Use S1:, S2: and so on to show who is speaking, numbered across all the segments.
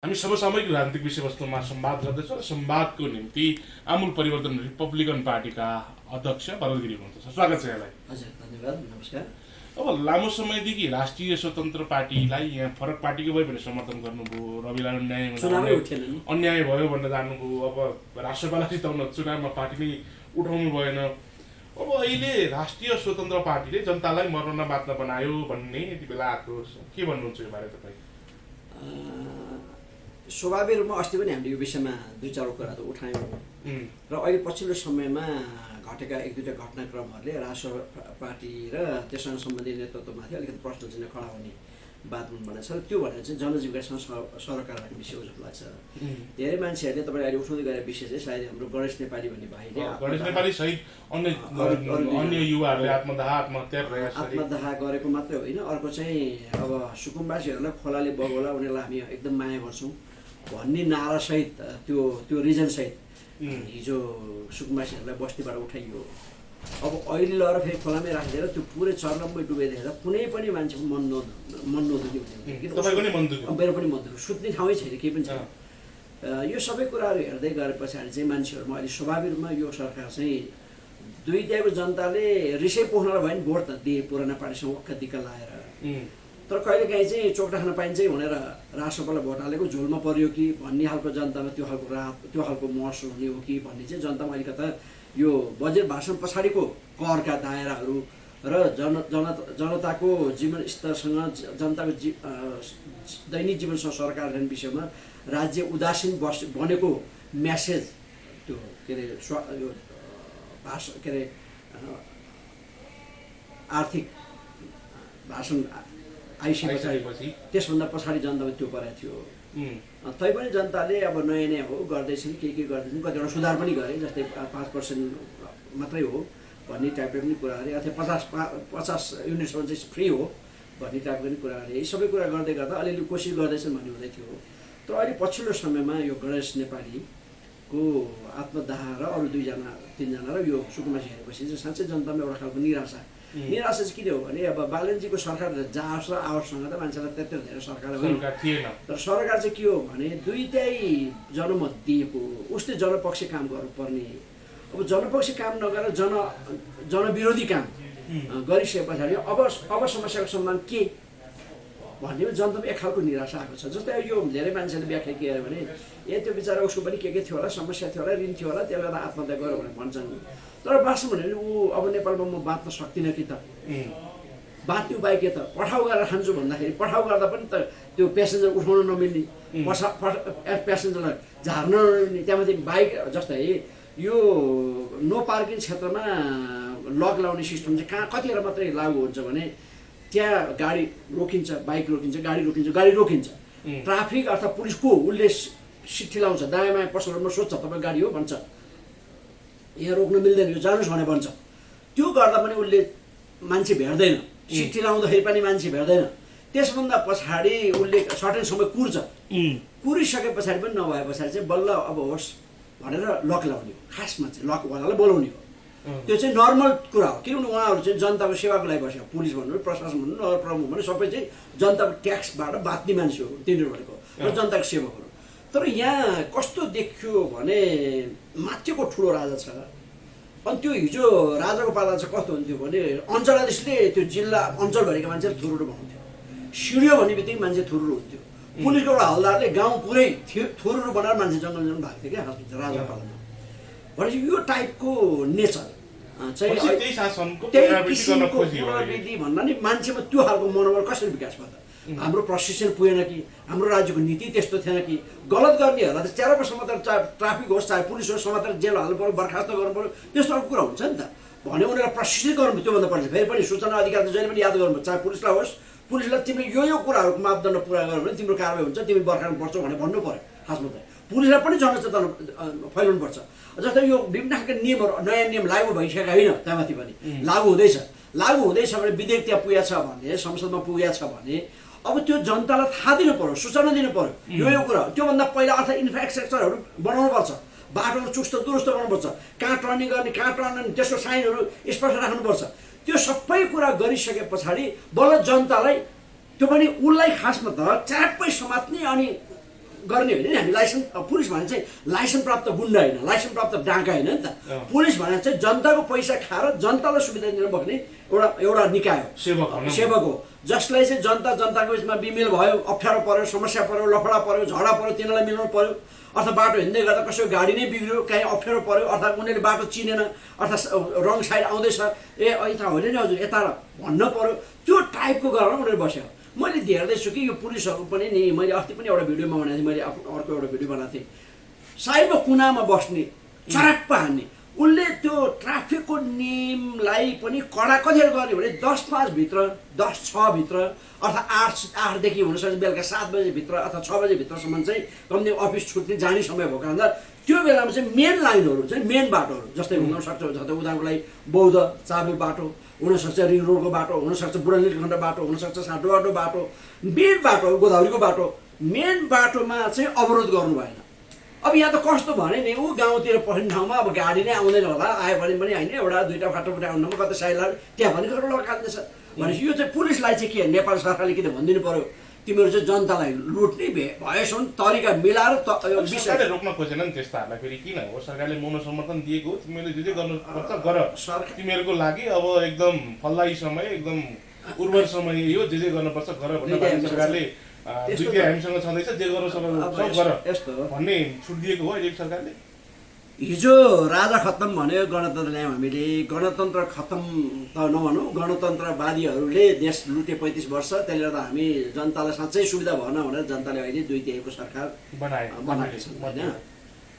S1: हामी समसामयिक राजनीतिक विषयवस्तुमा संवाद गर्दैछौँ र संवादको निम्ति आमूल परिवर्तन रिपब्लिकन पार्टीका अध्यक्ष भरत गिरी हुनुहुन्छ। स्वागत छ यहाँलाई।
S2: हजुर धन्यवाद, नमस्कार।
S1: अब लामो समयदेखि राष्ट्रिय स्वतन्त्र पार्टीलाई यहाँ फरक पार्टीको भयो भने समर्थन गर्नुभयो, रविलाई अन्याय भयो भनेर जानुभयो। अब राष्ट्रपाललाई जिताउन चुनावमा पार्टी नै उठाउनु भएन। अब अहिले राष्ट्रिय स्वतन्त्र पार्टीले जनतालाई मर्न बाँच्न बनायो भन्ने यति बेला आक्रोश, के भन्नुहुन्छ यो बारे तपाईँ?
S2: स्वाभाविक रूपमा अस्ति पनि हामीले यो विषयमा दुई चार कुरा त उठायौँ र अहिले पछिल्लो समयमा घटेका एक दुईवटा घटनाक्रमहरूले राष्ट्र पार्टी र त्यससँग सम्बन्धित नेतृत्वमाथि अलिकति प्रश्न चिन्ह खडा हुने वातावरण बनेको छ। त्यो भनेर चाहिँ जनजीविकासँग सरकार भन्ने विषय हो जस्तो लाग्छ। धेरै मान्छेहरूले तपाईँले अहिले उठाउँदै गरेको विषय चाहिँ सायद हाम्रो गणेश नेपाली भन्ने भाइले आत्मदाह गरेको मात्रै होइन, अर्को चाहिँ अब सुकुम्बासीहरूलाई खोलाले बगौला उनीहरूलाई हामी एकदम माया गर्छौँ भन्ने नारासहित त्यो रिजनसहित हिजो सुकुम्बासीहरूलाई बस्तीबाट उठाइयो। अब अहिले लगेर फेरि खोलामै राखिदिएर त्यो पुरै चर्लम्मै डुबाइदिएर कुनै पनि मान्छेको मन नदुख्ने हुने, मेरो पनि मन दुख्यो, सुत्ने ठाउँै छैन, केही पनि छैन। यो सबै कुराहरू हेर्दै गए पछाडि चाहिँ मान्छेहरूमा अहिले स्वाभाविक रूपमा यो सरकार चाहिँ दुई दिएको जनताले रिसै पोख्नलाई भयो नि भोट त दिए पुराना पार्टीसँग ओक्का दिक्क लाएर, तर कहिलेकाहीँ चाहिँ चोक्टा खान पाइन्छ भनेर राष्ट्रपाललाई भोट हालेको झोलमा पर्यो कि भन्ने खालको जनतामा त्यो खालको राहत त्यो खालको महसुस हुने हो कि भन्ने चाहिँ जनतामा अलिकता यो बजेट भाषण पछाडिको करका दायराहरू र जनताको जीवन स्तरसँग जनताको दैनिक जीवनसँग सरकार गर्ने विषयमा राज्य उदासीन बनेको म्यासेज त्यो के अरे भाषण के अरे आर्थिक भाषण आइसकेपछि त्यसभन्दा पछाडि जनतामा त्यो परेको थियो। तैपनि जनताले अब नयाँ नयाँ हो गर्दैछन्, के गर्दैछन्, कतिवटा सुधार पनि गरे, जस्तै 5% मात्रै हो भन्ने टाइपको पनि कुरा अरे, अथवा 50 युनिटसम्म चाहिँ फ्री हो भन्ने टाइपको पनि कुरा अरे, यी सबै कुरा गर्दै गर्दा अलिअलि कोसिस गर्दैछन् भन्ने हुँदै थियो। तर अहिले पछिल्लो समयमा यो गणेश नेपालीको आत्मदाह र अरू दुईजना तिनजना र यो सुकुम्बासी हेरेपछि चाहिँ साँच्चै जनतामा एउटा खालको निराशा चाहिँ किन हो भने अब बालनजीको सरकार जाओस् र आओस् त मान्छेलाई त्यत्रो धेरै सरकार होइन, तर सरकार चाहिँ के हो भने दुईटै जनमत दिएको उसले जनपक्षी काम गर्नुपर्ने, अब जनपक्षी काम नगरेर जनविरोधी काम गरिसके पछाडि अब समस्याको समाधान के भन्ने जनतामा एक खालको निराशा आएको छ। जस्तै यो धेरै मान्छेले व्याख्या के अरे भने त्यो बिचरा उसको पनि के थियो होला, समस्या थियो होला, ऋण थियो होला, त्यसले गर्दा आत्महत्या गर्यो भनेर भन्छन्। तर वास्तवमा भने ऊ अब नेपालमा म बाँच्न सक्दिनँ कि त, बाँच्नु उपाय के त, पठाउ गरेर खान्छु भन्दाखेरि पठाउ गर्दा पनि त त्यो प्यासेन्जर उठाउन नमिल्ने, प्यासेन्जरलाई झार्न नमिल्ने, त्यहाँमाथि बाइक जस्तै यो नो पार्किङ क्षेत्रमा लक लाउने सिस्टम चाहिँ कतिवटा मात्रै लागु हुन्छ भने त्यहाँ गाडी रोकिन्छ, बाइक रोकिन्छ, गाडी रोकिन्छ, ट्राफिक अर्थात् पुलिसको उसले सिट्ठी लाउँछ, दायाँ बायाँ पसलमा सोध्छ तपाईँ गाडी हो भन्छ, यहाँ रोक्न मिल्दैन, यो जानुहोस् भने भन्छ। त्यो गर्दा पनि उसले मान्छे भेट्दैन, सिट्ठी लाउँदाखेरि पनि मान्छे भेट्दैन। त्यसभन्दा पछाडि उसले सर्टेन समय कुर्छ, कुरिसके पछाडि पनि नभए पछाडि चाहिँ बल्ल अब होस् भनेर लक लाउने हो, खासमा चाहिँ लकवालालाई बोलाउने हो। त्यो चाहिँ नर्मल कुरा हो, किनभने उहाँहरू चाहिँ जनताको सेवाको लागि बसेको, पुलिस भन्नु, प्रशासन भन्नु, नगर प्रमुख भन्नु, सबै चाहिँ जनताको ट्याक्सबाट बाँच्ने मान्छे हो तिनीहरू भनेको र जनताको सेवकहरू। तर यहाँ कस्तो देखियो भने माथिको ठुलो राजा छ, अनि त्यो हिजो राजाको पाला चाहिँ कस्तो हुन्थ्यो भने अञ्चलाधीशले त्यो जिल्ला अञ्चलभरिका मान्छेले थुरुरु बनाउँथ्यो, सिँढियो भन्ने बित्तिकै मान्छे थुरुरु हुन्थ्यो, पुलिसको एउटा हलदारले गाउँ पुरै थुरुरु बनाएर मान्छे जङ्गल भाग्थ्यो क्या राजाको पालामा। भनेपछि यो टाइपको नेचर चाहिँ त्यही किसिमको पुनर्विधि भन्दा नि मान्छेमा त्यो खालको मनोबल कसरी विकास भयो त? हाम्रो प्रशिक्षण पुगेन कि, हाम्रो राज्यको नीति त्यस्तो थिएन कि, गलत गर्नेहरूलाई त 4 वर्ष मात्र चाहे ट्राफिक होस् चाहे पुलिस होस् समातेर जेल हाल्नु पऱ्यो, बर्खास्त गर्नु पऱ्यो, त्यस्तो खालको कुरा हुन्छ नि त। भने उनीहरूलाई प्रशिक्षित गर्नु त्योभन्दा पर्छ। फेरि पनि सूचना अधिकार त जहिले पनि याद गर्नु, चाहे पुलिसलाई होस्, पुलिसलाई तिमीले यो कुराहरूको मापदण्ड पुरा गर्यो भने तिम्रो कारवाही हुन्छ, तिमी बर्खामा पर्छौ भने भन्नु पऱ्यो। खासमा त पुलिसलाई पनि जनचेतना फैलाउनु पर्छ। जस्तै यो विभिन्न खालका नियमहरू नयाँ नियम लागु भइसकेका होइन, त्यहाँमाथि पनि लागु हुँदैछ भने विधेयक त्यहाँ पुगेको छ भने, संसदमा पुगेको छ भने अब त्यो जनतालाई थाहा दिनु पर्यो, सूचना दिनु पर्यो यो कुरा। त्योभन्दा पहिला अर्थात् इन्फ्रास्ट्रक्चरहरू बनाउनुपर्छ, बाटोहरू चुस्त दुरुस्त गर्नुपर्छ, कहाँ टर्निङ गर्ने कहाँ टर्न गर्ने त्यसको साइनहरू स्पष्ट राख्नुपर्छ। त्यो सबै कुरा गरिसके पछाडि बल्ल जनतालाई त्यो पनि उसलाई खासमा त च्याप्पै समात्ने अनि गर्ने होइन नि हामी लाइसेन्स पुलिस भने चाहिँ लाइसेन्स प्राप्त गुन्डा होइन लाइसेन्स प्राप्त डाका होइन नि त पुलिस भने चाहिँ जनताको पैसा खाएर जनतालाई सुविधा दिन बस्ने एउटा निकाय हो सेवक हो जसलाई चाहिँ जनताको बिचमा बिमेल भयो अप्ठ्यारो पर्यो समस्या पर्यो लफडा पर्यो झगडा पर्यो तिनीहरूलाई मिलाउनु पर्यो अथवा बाटो हिँड्दै गर्दा कसैको गाडी नै बिग्रियो कहीँ अप्ठ्यारो पर्यो अर्थात् उनीहरूले बाटो चिनेन अर्थात् रङ साइड आउँदैछ ए यता होइन नि हजुर यता भन्न पर्यो त्यो टाइपको गरेर उनीहरू बस्यो मैले हेर्दैछु कि यो पुलिसहरू पनि नि मैले अस्ति पनि एउटा भिडियोमा बनाएको थिएँ मैले अर्को एउटा भिडियो बनाएको थिएँ साइडमा कुनामा बस्ने चराप्प हान्ने उसले त्यो ट्राफिकको नियमलाई पनि कडा कति गर्यो भने 10:05 भित्र 10:06 भित्र अर्थात् 8 हुनसक्छ बेलुका 7 बजेभित्र अथवा 6 बजेभित्रसम्म चाहिँ कम्ती अफिस छुट्ने जाने समय भएको कारणले त्यो बेलामा चाहिँ मेन लाइनहरू चाहिँ मेन बाटोहरू जस्तै हुनसक्छ जस्तै उदाहरणको लागि बौद्ध चाबेल बाटो हुनसक्छ रिङ रोडको बाटो हुनसक्छ बुढानीलखण्ड बाटो हुनसक्छ साटोबाटो बाटो मेन बाटो गोदावरीको बाटो मेन बाटोमा चाहिँ अवरोध गर्नु भएन अब यहाँ त कस्तो भने नि ऊ गाउँतिर पस्ने ठाउँमा अब गाडी नै आउँदैन होला आयो भने पनि होइन एउटा दुईवटा फाटोफुटा आउनु कतै साइडलाई त्यहाँ भने गरेर लगाइदिन्छ भनेपछि यो चाहिँ पुलिसलाई चाहिँ के नेपाल सरकारले के त भनिदिनु पर्यो तिमीहरू चाहिँ जनतालाई लुट्ने भएसम्म तरिका मिलाएर
S1: सरकारले रोक्न खोजेन नि त्यस्ताहरूलाई फेरि किन हो सरकारले मनोसमर्थन दिएको तिमीहरूले जे जे गर्नुपर्छ गर तिमीहरूको लागि अब एकदम फल्लाइ समय एकदम उर्वर समय यो जे जे गर्नुपर्छ गर भनेर सरकारले दुईटै हामीसँग छँदैछ जे गर्नु सब गर भन्ने छुट दिएको हो अहिले सरकारले
S2: हिजो राजा खत्तम भन्यो गणतन्त्र ल्यायौँ हामीले गणतन्त्र खत्तम त नभनौँ गणतन्त्रवादीहरूले देश लुटे 35 वर्ष त्यसले गर्दा हामी जनतालाई साँच्चै सुविधा भएन भनेर जनताले अहिले 2/3 सरकार बनाएको छ होइन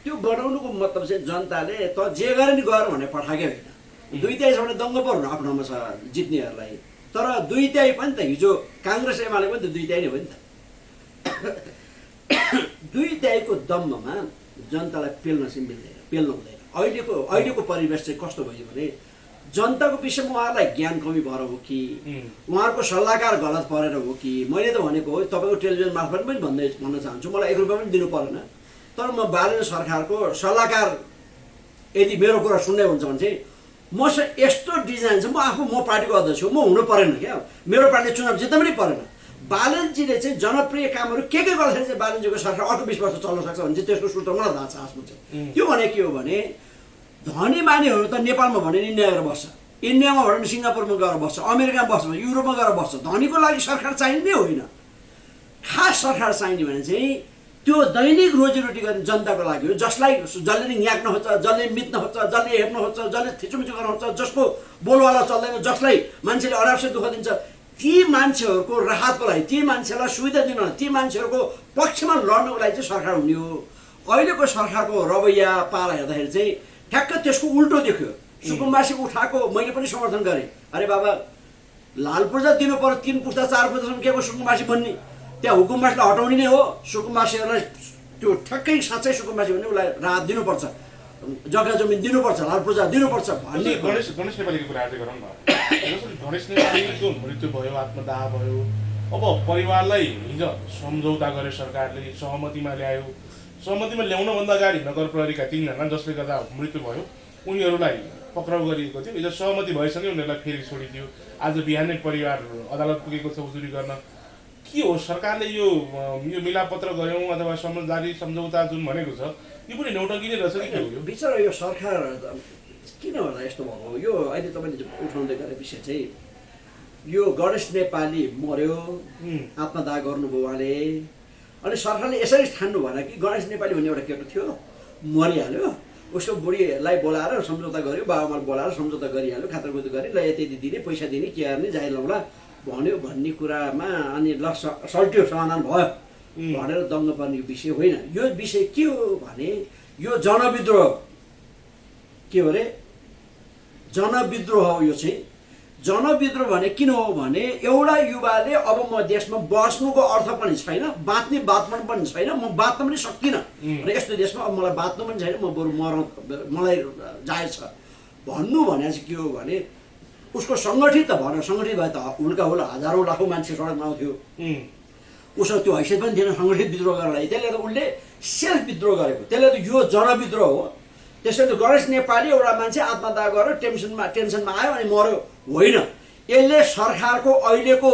S2: त्यो बनाउनुको मतलब चाहिँ जनताले त जे गरे नि गर भने पठाएकै होइन 2/3 भने दङ्ग पर्नु आफ्नोमा छ जित्नेहरूलाई तर 2/3 पनि त हिजो काङ्ग्रेस एमाले पनि त 2/3 हो नि त 2/3 को दम्बमा जनतालाई पेल्न चाहिँ मिल्दैन पेल्न हुँदैन अहिलेको परिवेश चाहिँ कस्तो भयो भने जनताको विषयमा उहाँहरूलाई ज्ञान कमी भएर हो कि उहाँहरूको सल्लाहकार गलत परेर हो कि मैले त भनेको हो तपाईँको टेलिभिजन मार्फत पनि भन्न चाहन्छु मलाई 1 रुपियाँ पनि दिनु परेन तर म बालेन्द्र सरकारको सल्लाहकार यदि मेरो कुरा सुन्दै हुन्छ भने चाहिँ मसँग यस्तो डिजाइन छ म आफू म पार्टीको अध्यक्ष हो म हुनु परेन क्या मेरो पार्टीले चुनाव जित्न पनि परेन बालनजीले चाहिँ जनप्रिय कामहरू के गर्दाखेरि चाहिँ बालनजीको सरकार अर्को 20 वर्ष चल्न सक्छ भने चाहिँ त्यसको सूत्र मलाई थाहा छ आफ्नो चाहिँ त्यो भने के हो भने धनी मानिसहरू त नेपालमा भने इन्डिया गएर बस्छ इन्डियामा भने सिङ्गापुरमा गएर बस्छ अमेरिकामा बस्छ युरोपमा गएर बस्छ धनीको लागि सरकार चाहिने होइन खास सरकार चाहिने भने चाहिँ त्यो दैनिक रोजीरोटी गर्ने जनताको लागि हो जसलाई जसले नि न्याक्न खोज्छ जसले मित्न खोज्छ जसले हेर्न खोज्छ जसले थिचुमिचु गर्न खोज्छ जसको बोलवाला चल्दैन जसलाई मान्छेले अनावश्यक दुःख दिन्छ ती मान्छेहरूको राहतको लागि ती मान्छेलाई सुविधा दिन ती मान्छेहरूको पक्षमा लड्नको लागि चाहिँ सरकार हुने हो अहिलेको सरकारको रवैया पारा हेर्दाखेरि चाहिँ ठ्याक्क त्यसको उल्टो देख्यो सुकुम्बासी उठाएको मैले पनि समर्थन गरेँ अरे बाबा लाल पूर्जा दिनु पर्यो 3 पुस्ता 4 पुस्तासम्म के को सुकुम्बासी बन्ने त्यहाँ हुकुमबासीलाई हटाउने नै हो सुकुम्बासीहरूलाई त्यो ठ्याक्कै साँच्चै सुकुम्बासी भने उसलाई राहत दिनुपर्छ जग्गा जमिन दिनुपर्छ लाल पूजा दिनुपर्छ भन्ने
S1: गणेश नेपालीको कुरा चाहिँ गरौँ न गणेश नेपालीको मृत्यु भयो आत्मदाह भयो अब परिवारलाई हिजो सम्झौता गर्यो सरकारले सहमतिमा ल्यायो सहमतिमा ल्याउनभन्दा अगाडि नगर प्रहरीका 3 जना जसले गर्दा मृत्यु भयो उनीहरूलाई पक्राउ गरिएको थियो हिजो सहमति भएसँगै उनीहरूलाई फेरि छोडिदियो आज बिहानै परिवार अदालत पुगेको छ उजुरी गर्न के हो सरकारले यो मिलापत्र गर्यौँ अथवा समझदारी सम्झौता जुन भनेको छ यो पनि नौटङ्की नै रहेछ कि के हो यो
S2: बिचरा यो सरकार किन होला यस्तो भएको यो अहिले तपाईँले उठाउँदै गरे विषय चाहिँ यो गणेश नेपाली मर्यो आत्मदाह गर्नुभयो उहाँले अनि सरकारले यसरी ठान्नु भएन कि गणेश नेपाली भन्ने एउटा केटो थियो मरिहाल्यो उसको बुढीलाई बोलाएर सम्झौता गर्यो बाबामाले बोलाएर सम्झौता गरिहाल्यो खातरगुत गरी ल यति दिने पैसा दिने के गर्ने जाय लाउँला भन्यो भन्ने कुरामा अनि ल सल्ट्यो समाधान भयो भनेर दङ्ग पर्ने विषय होइन यो विषय के हो भने यो जनविद्रोह के हो अरे जनविद्रोह हो यो चाहिँ जनविद्रोह भने किन हो भने एउटा युवाले अब म देशमा बस्नुको अर्थ पनि छैन बाँच्ने बातमा पनि छैन म बाँच्न पनि सक्दिनँ र यस्तो देशमा अब मलाई बाँच्नु पनि छैन म बरु मलाई जायज छ भन्नु भने चाहिँ के हो भने उसको सङ्गठित त भएन सङ्गठित भए त हुल्का हुल हजारौँ लाखौँ मान्छे सडकमा आउँथ्यो उसको त्यो हैसियत पनि थिएन सङ्गठित विद्रोह गर्नलाई त्यसले गर्दा उसले सेल्फ विद्रोह गरेको त्यसले गर्दा यो जनविद्रोह हो त्यसैले गणेश नेपाली एउटा मान्छे आत्मदाह गरेर टेन्सनमा आयो अनि मर्यो होइन यसले सरकारको अहिलेको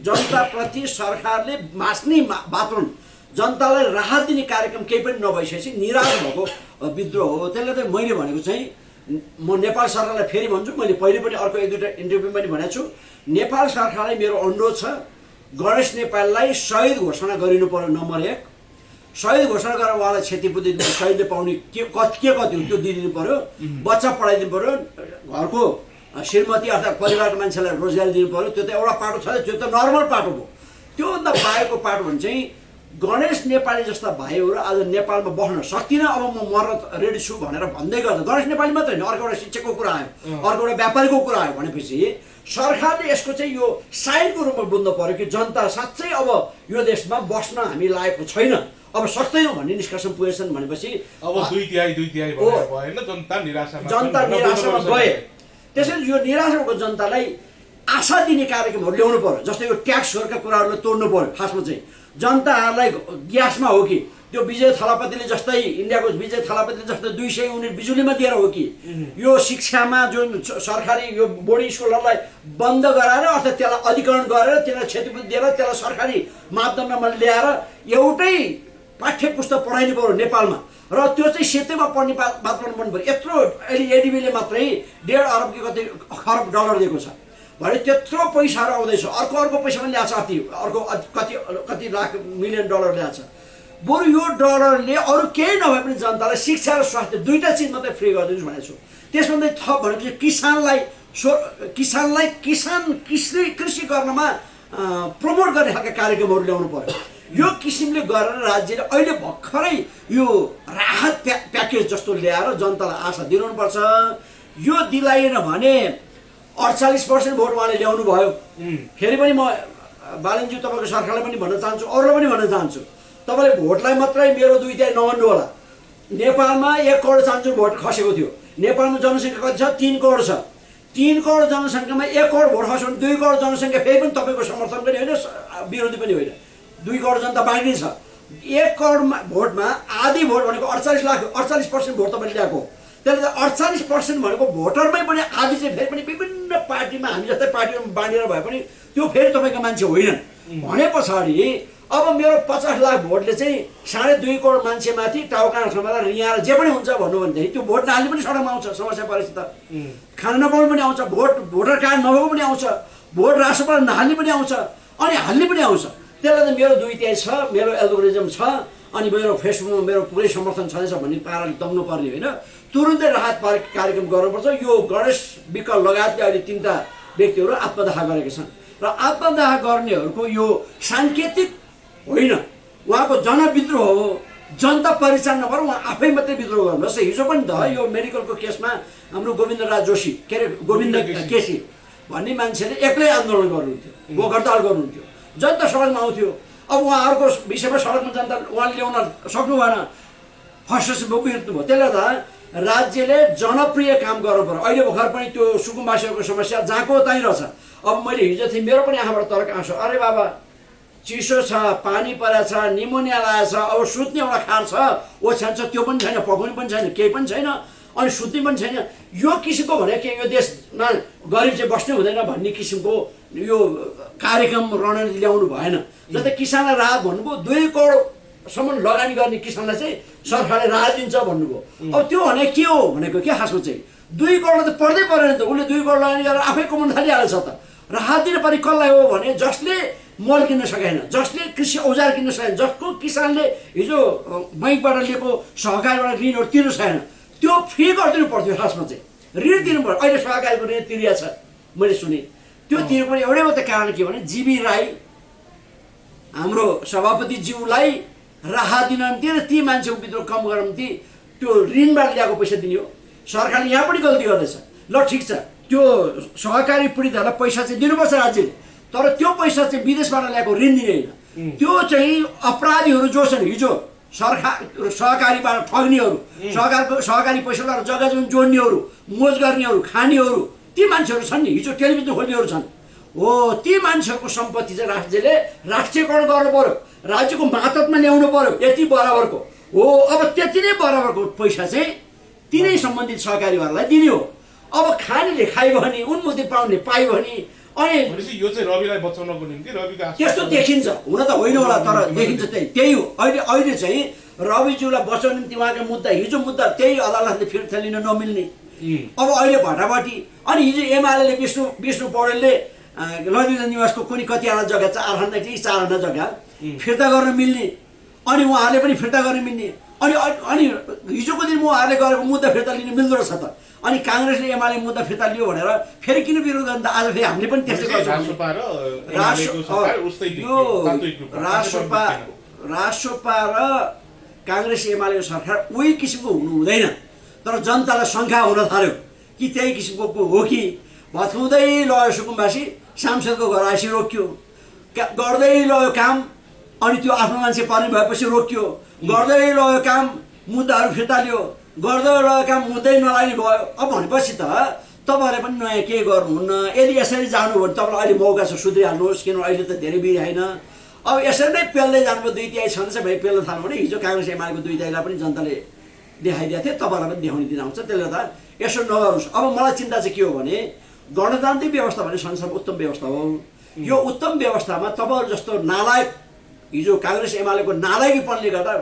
S2: जनताप्रति सरकारले बाँच्ने वातावरण जनतालाई राहत दिने कार्यक्रम केही पनि नभइसकेपछि निराश भएको विद्रोह हो। त्यसले त मैले भनेको चाहिँ म नेपाल सरकारलाई फेरि भन्छु, मैले पहिले पनि अर्को एक दुईवटा इन्टरभ्यूमा पनि भनेको छु, नेपाल सरकारलाई मेरो अनुरोध छ, गणेश नेपाललाई शहीद घोषणा गरिनु पर्यो। नम्बर 1, शहीद घोषणा गरेर उहाँलाई क्षतिपूर्ति शहीदले पाउने के कति हो त्यो दिइदिनु पर्यो। बच्चा पढाइदिनु पर्यो, घरको श्रीमती अर्थात् परिवारको मान्छेलाई रोजगारी दिनु पर्यो। त्यो त एउटा पाटो छ, त्यो त नर्मल पाटो हो। त्योभन्दा बाहेकको पाटो भने चाहिँ गणेश नेपाली जस्ता भाइहरू आज नेपालमा बस्न सक्दिनँ, अब म मर्न रेडी छु भनेर भन्दै गर्दा गणेश नेपाली मात्रै होइन, अर्को एउटा शिक्षकको कुरा आयो, अर्को एउटा व्यापारीको कुरा आयो भनेपछि सरकारले यसको चाहिँ यो साइनको रूपमा बुझ्नु पर्यो कि जनता साँच्चै अब यो देशमा बस्न हामी लागेको छैन, अब सक्दैनौँ भन्ने निष्कर्षमा पुगेछन् भनेपछि
S1: अब दुई तिहाई भएन, जनता
S2: निराशामा गए। त्यसैले यो निराशा भएको जनतालाई आशा दिने कार्यक्रमहरू ल्याउनु पर्यो। जस्तै यो ट्याक्सहरूका कुराहरूलाई तोड्नु पर्यो। खासमा चाहिँ जनताहरूलाई ग्यासमा हो कि त्यो विजय थलापतिले जस्तै इन्डियाको विजय थलापतिले जस्तै 200 युनिट बिजुलीमा दिएर हो कि यो शिक्षामा जुन सरकारी यो बोर्डिङ स्कुलहरूलाई बन्द गराएर अर्थात् त्यसलाई अधिकरण गरेर त्यसलाई क्षतिपूर्ति दिएर त्यसलाई सरकारी मापदण्डमा ल्याएर एउटै पाठ्य पुस्तक पढाइनु पर्यो नेपालमा, र त्यो चाहिँ सेतैमा पढ्ने वातावरण बन्नु पर्यो। यत्रो अहिले एडिबीले मात्रै 1.5 अरब कि कति खरब डलर दिएको छ भने त्यत्रो पैसाहरू आउँदैछ। अर्को पैसा पनि ल्याएको छ, अर्को कति लाख मिलियन डलर ल्याएको छ। बरु यो डलरले अरू केही नभए पनि जनतालाई शिक्षा र स्वास्थ्य दुईटा चिज मात्रै फ्री गरिदिनुहोस् भनेको छु। त्यसभन्दा थप भनेपछि किसानलाई कृषि गर्नमा प्रमोट गर्ने खालका कार्यक्रमहरू ल्याउनु पर्यो। यो किसिमले गरेर राज्यले अहिले भर्खरै यो राहत प्याकेज जस्तो ल्याएर जनतालाई आशा दिलाउनुपर्छ। यो दिलाएन भने 48% भोट उहाँले ल्याउनु भयो। फेरि पनि म बालनज्यू तपाईँको सरकारलाई पनि भन्न चाहन्छु, अरूलाई पनि भन्न चाहन्छु, तपाईँले भोटलाई मात्रै मेरो 2 तिहाई नमान्नु होला। नेपालमा 1 करोड चान्चु भोट खसेको थियो। नेपालमा जनसङ्ख्या कति छ? 3 करोड छ। 3 करोड जनसङ्ख्यामा 1 करोड भोट खस्यो भने 2 करोड जनसङ्ख्या फेरि पनि तपाईँको समर्थन पनि होइन, विरोधी पनि होइन। 2 करोड जनता बाँकी छ। 1 करोड भोटमा आधी भोट भनेको 48% भोट तपाईँले ल्याएको। त्यसले 48% भनेको भोटरमै पनि आधी चाहिँ फेरि पनि विभिन्न पार्टीमा हामी जस्तै पार्टीमा बाँडेर भए पनि त्यो फेरि तपाईँको मान्छे होइनन् भने पछाडि अब मेरो 50 लाख भोटले चाहिँ 2.5 करोड मान्छेमाथि टाउका समाएर रियाएर जे पनि हुन्छ भन्नु भनेदेखि त्यो भोट नहाल्ने पनि सडकमा आउँछ। समस्या परेपछि त खान नपाउनु पनि आउँछ, भोटर कार्ड नभएको पनि आउँछ, भोट राष्ट्रपति नहाल्ने पनि आउँछ, अनि हाल्ने पनि आउँछ। त्यसले त मेरो 2 तिहाई छ, मेरो एल्गोरिजम छ, अनि मेरो फेसबुकमा मेरो पुरै समर्थन छँदैछ भन्ने पाराले दम्नु पर्ने होइन। तुरुन्तै राहत कार्यक्रम गर्नुपर्छ। यो गणेश विकल लगायतले अहिले 3टा व्यक्तिहरू आत्मदाह गरेका छन् र आत्मदाह गर्नेहरूको यो साङ्केतिक होइन, उहाँको जनविद्रोह हो। जनता परिचालन नभएर उहाँ आफै मात्रै विद्रोह गर्नु। जस्तै हिजो पनि त यो मेडिकलको केसमा हाम्रो गोविन्दराज जोशी गोविन्द केसी भन्ने मान्छेले एक्लै आन्दोलन गर्नुहुन्थ्यो, भोक हडताल गर्नुहुन्थ्यो, जनता सडकमा आउँथ्यो। अब उहाँहरूको विषयमा सडकमा जनता उहाँले ल्याउन सक्नु भएन, फ्रस्ट्रेसन बिर्नु भयो। त्यसले गर्दा राज्यले जनप्रिय काम गर्नु पर्यो। अहिले भर्खर पनि त्यो सुकुम्बासीहरूको समस्या जहाँको त्यहीँ रहेछ। अब मैले हिजो थिएँ, मेरो पनि आँखाबाट तर्क आउँछ, अरे बाबा चिसो छ, पानी परेको छ, निमोनिया लागेको छ, अब सुत्ने एउटा खार छ, ओछ्यान छ, त्यो पनि छैन, पकाउने पनि छैन, केही पनि छैन, अनि सुत्ने पनि छैन। यो किसिमको भने के यो देशमा गरिब चाहिँ बस्नै हुँदैन भन्ने किसिमको यो कार्यक्रम रणनीति ल्याउनु भएन। जस्तै किसानलाई राहत भन्नुभयो, 2 करोडसम्म लगानी गर्ने किसानलाई चाहिँ सरकारले राहत दिन्छ भन्नुभयो। अब त्यो भने के हो भनेको के खासमा चाहिँ 2 करोड त पर्दै परेन त। उसले 2 करोड लगानी गरेर आफै कमाउन थालिहाल्छ त। राहत दिनु पर्ने कसलाई हो भने जसले मल किन्न सकेन, जसले कृषि औजार किन्न सकेन, जसको किसानले हिजो बैङ्कबाट लिएको सहकारीबाट ऋणहरू तिर्नु सकेन, त्यो फ्री गरिदिनु पर्थ्यो। खासमा चाहिँ ऋण दिनु पर्यो। अहिले सहकारीको ऋण तिरिया छ मैले सुने। त्यो तिर्नु पर्ने एउटै मात्रै कारण के भने जीवी राई हाम्रो सभापतिज्यूलाई राहत दिन निम्ति र ती मान्छेको विद्रोह कम गर्न निम्ति त्यो ऋणबाट ल्याएको पैसा दिने हो। सरकारले यहाँ पनि गल्ती गर्दैछ। ल ठिक छ, त्यो सहकारी पीडितहरूलाई पैसा चाहिँ दिनुपर्छ राज्यले, तर त्यो पैसा चाहिँ विदेशबाट ल्याएको ऋण दिने होइन। त्यो चाहिँ अपराधीहरू जो छन्, हिजो सहकारीबाट ठग्नेहरू, सहकारी पैसा लगाएर जग्गा जमिन जोड्नेहरू, मोज गर्नेहरू, खानेहरू, ती मान्छेहरू छन् नि, हिजो टेलिभिजन खोल्नेहरू छन् हो। ती मान्छेहरूको सम्पत्ति चाहिँ राज्यले राष्ट्रियकरण गर्नु पर्यो, राज्यको मातहतमा ल्याउनु पर्यो, यति बराबरको हो। अब त्यति नै बराबरको पैसा चाहिँ तिनै सम्बन्धित सहकारीहरूलाई दिने हो। अब खानेले खाइ भने, उन्मुक्ति पाउने पाइ भने, अनि
S1: यो चाहिँ रविलाई बचाउनको निम्ति रविका
S2: त्यस्तो देखिन्छ, हुन त होइन होला तर देखिन्छ त्यही हो। अहिले चाहिँ रविज्यूलाई बचाउने निम्ति उहाँको मुद्दा, हिजो मुद्दा त्यही अदालतले फिर्ता लिन नमिल्ने, अब अहिले भटाभटी। अनि हिजो एमाले विष्णु पौडेलले ललिता निवासको कुनै कतिवटा जग्गा 4 खण्ड कि 4 खण्ड जग्गा फिर्ता गर्न मिल्ने, अनि उहाँहरूले पनि फिर्ता गर्न मिल्ने। अनि हिजोको दिन उहाँहरूले गरेको मुद्दा फिर्ता लिनु मिल्दो रहेछ त। अनि काङ्ग्रेसले एमाले मुद्दा फिर्ता लियो भनेर फेरि किन विरोध गर्ने त? आज फेरि हामीले पनि त्यस्तै गर्छौँ। रासोपा र काङ्ग्रेस एमालेको सरकार उही किसिमको हुनु हुँदैन, तर जनतालाई शङ्का हुन थाल्यो कि त्यही किसिमको हो कि। भत्काउँदै लयो सुकुम्बासी, सांसदको घर आएपछि रोकियो, गर्दै लयो काम, अनि त्यो आफ्नो मान्छे पर्ने भएपछि रोकियो, गर्दै लयो काम, मुद्दाहरू फिर्ता लियो, गर्दै लयो काम, मुद्दै नलाग्ने भयो। अब भनेपछि त तपाईँहरूले पनि नयाँ केही गर्नुहुन्न। यदि यसरी जानु भने तपाईँलाई अहिले मौका छ, सुध्रिहाल्नुहोस्, किनभने अहिले त धेरै बिराएन। अब यसरी नै पेल्दै जानुभयो, 2/3 छँदैछ भाइ पेल्न थाल्नु भने हिजो काङ्ग्रेस एमालेको 2/3 पनि जनताले देखाइदिएको थियो, तपाईँलाई पनि देखाउने दिन आउँछ। त्यसले गर्दा यसो नगर्नुहोस्। अब मलाई चिन्ता चाहिँ के हो भने गणतान्त्रिक व्यवस्था भने संसारमा उत्तम व्यवस्था हो। यो उत्तम व्यवस्थामा तपाईँहरू जस्तो नालायक, हिजो काङ्ग्रेस एमालेको नालायकीपनले गर्दा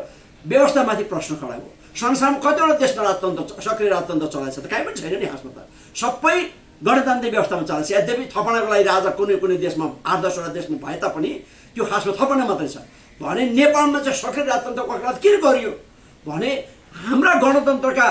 S2: व्यवस्थामाथि प्रश्न खडा भयो। संसारमा कतिवटा देशमा राजतन्त्र, सक्रिय राजतन्त्र चलाएको छ त? कहीँ पनि छैन नि खासमा त। सबै गणतान्त्रिक व्यवस्थामा चलाएको छ। यद्यपि थपनाको लागि राजा कुनै देशमा 8-10 वटा देशमा भए तापनि त्यो खासमा थपना मात्रै छ भने नेपालमा चाहिँ सक्रिय राजतन्त्रको वकालत किन गरियो भने हाम्रा गणतन्त्रका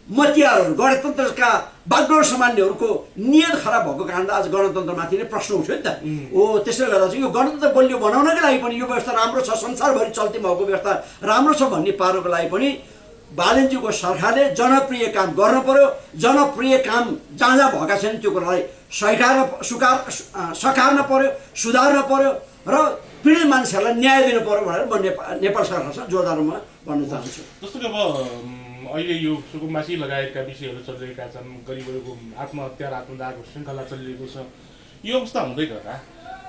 S2: मतियारहरू, गणतन्त्रका बागडोर सामान्यहरूको नियत खराब भएको कारणले आज गणतन्त्रमाथि नै प्रश्न उठ्यो नि त। हो, त्यसले गर्दा चाहिँ यो गणतन्त्र बलियो बनाउनकै लागि पनि यो व्यवस्था राम्रो छ, संसारभरि चल्ती भएको व्यवस्था राम्रो छ भन्ने पार्नको लागि पनि बालनज्यूको सरकारले जनप्रिय काम गर्न पर्यो। जनप्रिय काम जहाँ जहाँ भएका छन् त्यो कुरालाई सकार्न पर्यो, सुधार्न पर्यो र पीडित मान्छेहरूलाई न्याय दिनु पर्यो भनेर म नेपाल सरकारसँग जोरदारमा भन्न चाहन्छु।
S1: जस्तो कि अब अहिले यो सुकुम्बासी लगायतका विषयहरू चलिरहेका छन्, गरिबहरूको आत्महत्या र आत्मदाहको श्रृङ्खला चलिरहेको छ। यो अवस्था हुँदै गर्दा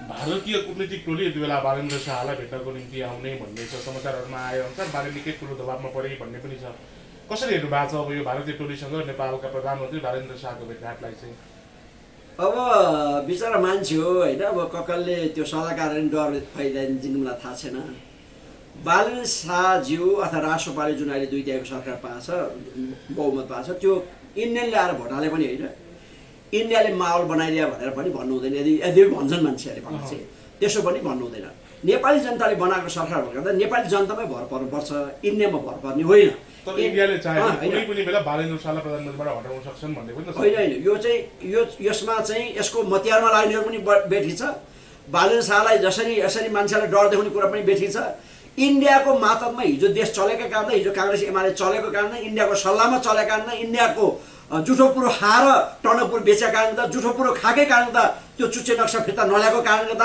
S1: भारतीय कूटनीतिक टोली यति बेला बालेन्द्र शाहलाई भेट्नको निम्ति आउने भन्ने छ, समाचारहरूमा आए अनुसार बाले निकै ठुलो दबावमा परे भन्ने पनि छ। कसरी हेर्नु भएको छ अब यो भारतीय टोलीसँग नेपालका प्रधानमन्त्री बालेन्द्र शाहको भेटघाटलाई चाहिँ?
S2: अब बिचरा मान्छे हो होइन, अब ककलले त्यो सल्लाहकारले डर फैलाइदिनु मलाई थाहा छैन। बालेन्द्र शाहज्यू अथवा राष्ट्रपाले जुन अहिले 2/3 सरकार पाएको छ, बहुमत पाएको छ, त्यो इन्डियनले आएर भोट हाले पनि होइन, इन्डियाले माहौल बनाइदियो भनेर पनि भन्नु हुँदैन। यदि भन्छन् मान्छेहरूले भने चाहिँ त्यसो पनि भन्नु हुँदैन। नेपाली जनताले बनाएको सरकार भएको हुँदा नेपाली जनतामै भर पर्नुपर्छ, इन्डियामा भर पर्ने होइन।
S1: तर इन्डियाले चाहे कुनै पनि बेला बालेन्द्र शाहलाई प्रधानमन्त्रीबाट हटाउन सक्छन् भन्ने पनि
S2: होइन। यो चाहिँ यसमा चाहिँ यसको मतियारमा लाग्नेहरू पनि बेठी छ। बालेन्द्र शाहलाई जसरी यसरी मान्छेलाई डर देखाउने कुरा पनि बेठी छ। इन्डियाको मातहतमा हिजो देश चलेको कारणले, हिजो काङ्ग्रेस एमाले चलेको कारणले, इन्डियाको सल्लाहमा चलेको कारणले, इन्डियाको जुठो कुरो खाएर टर्नपुर बेचेको कारणले त, जुठो कुरो खाएकै कारणले त, त्यो चुच्चे नक्सा फिर्ता नल्याएको कारणले त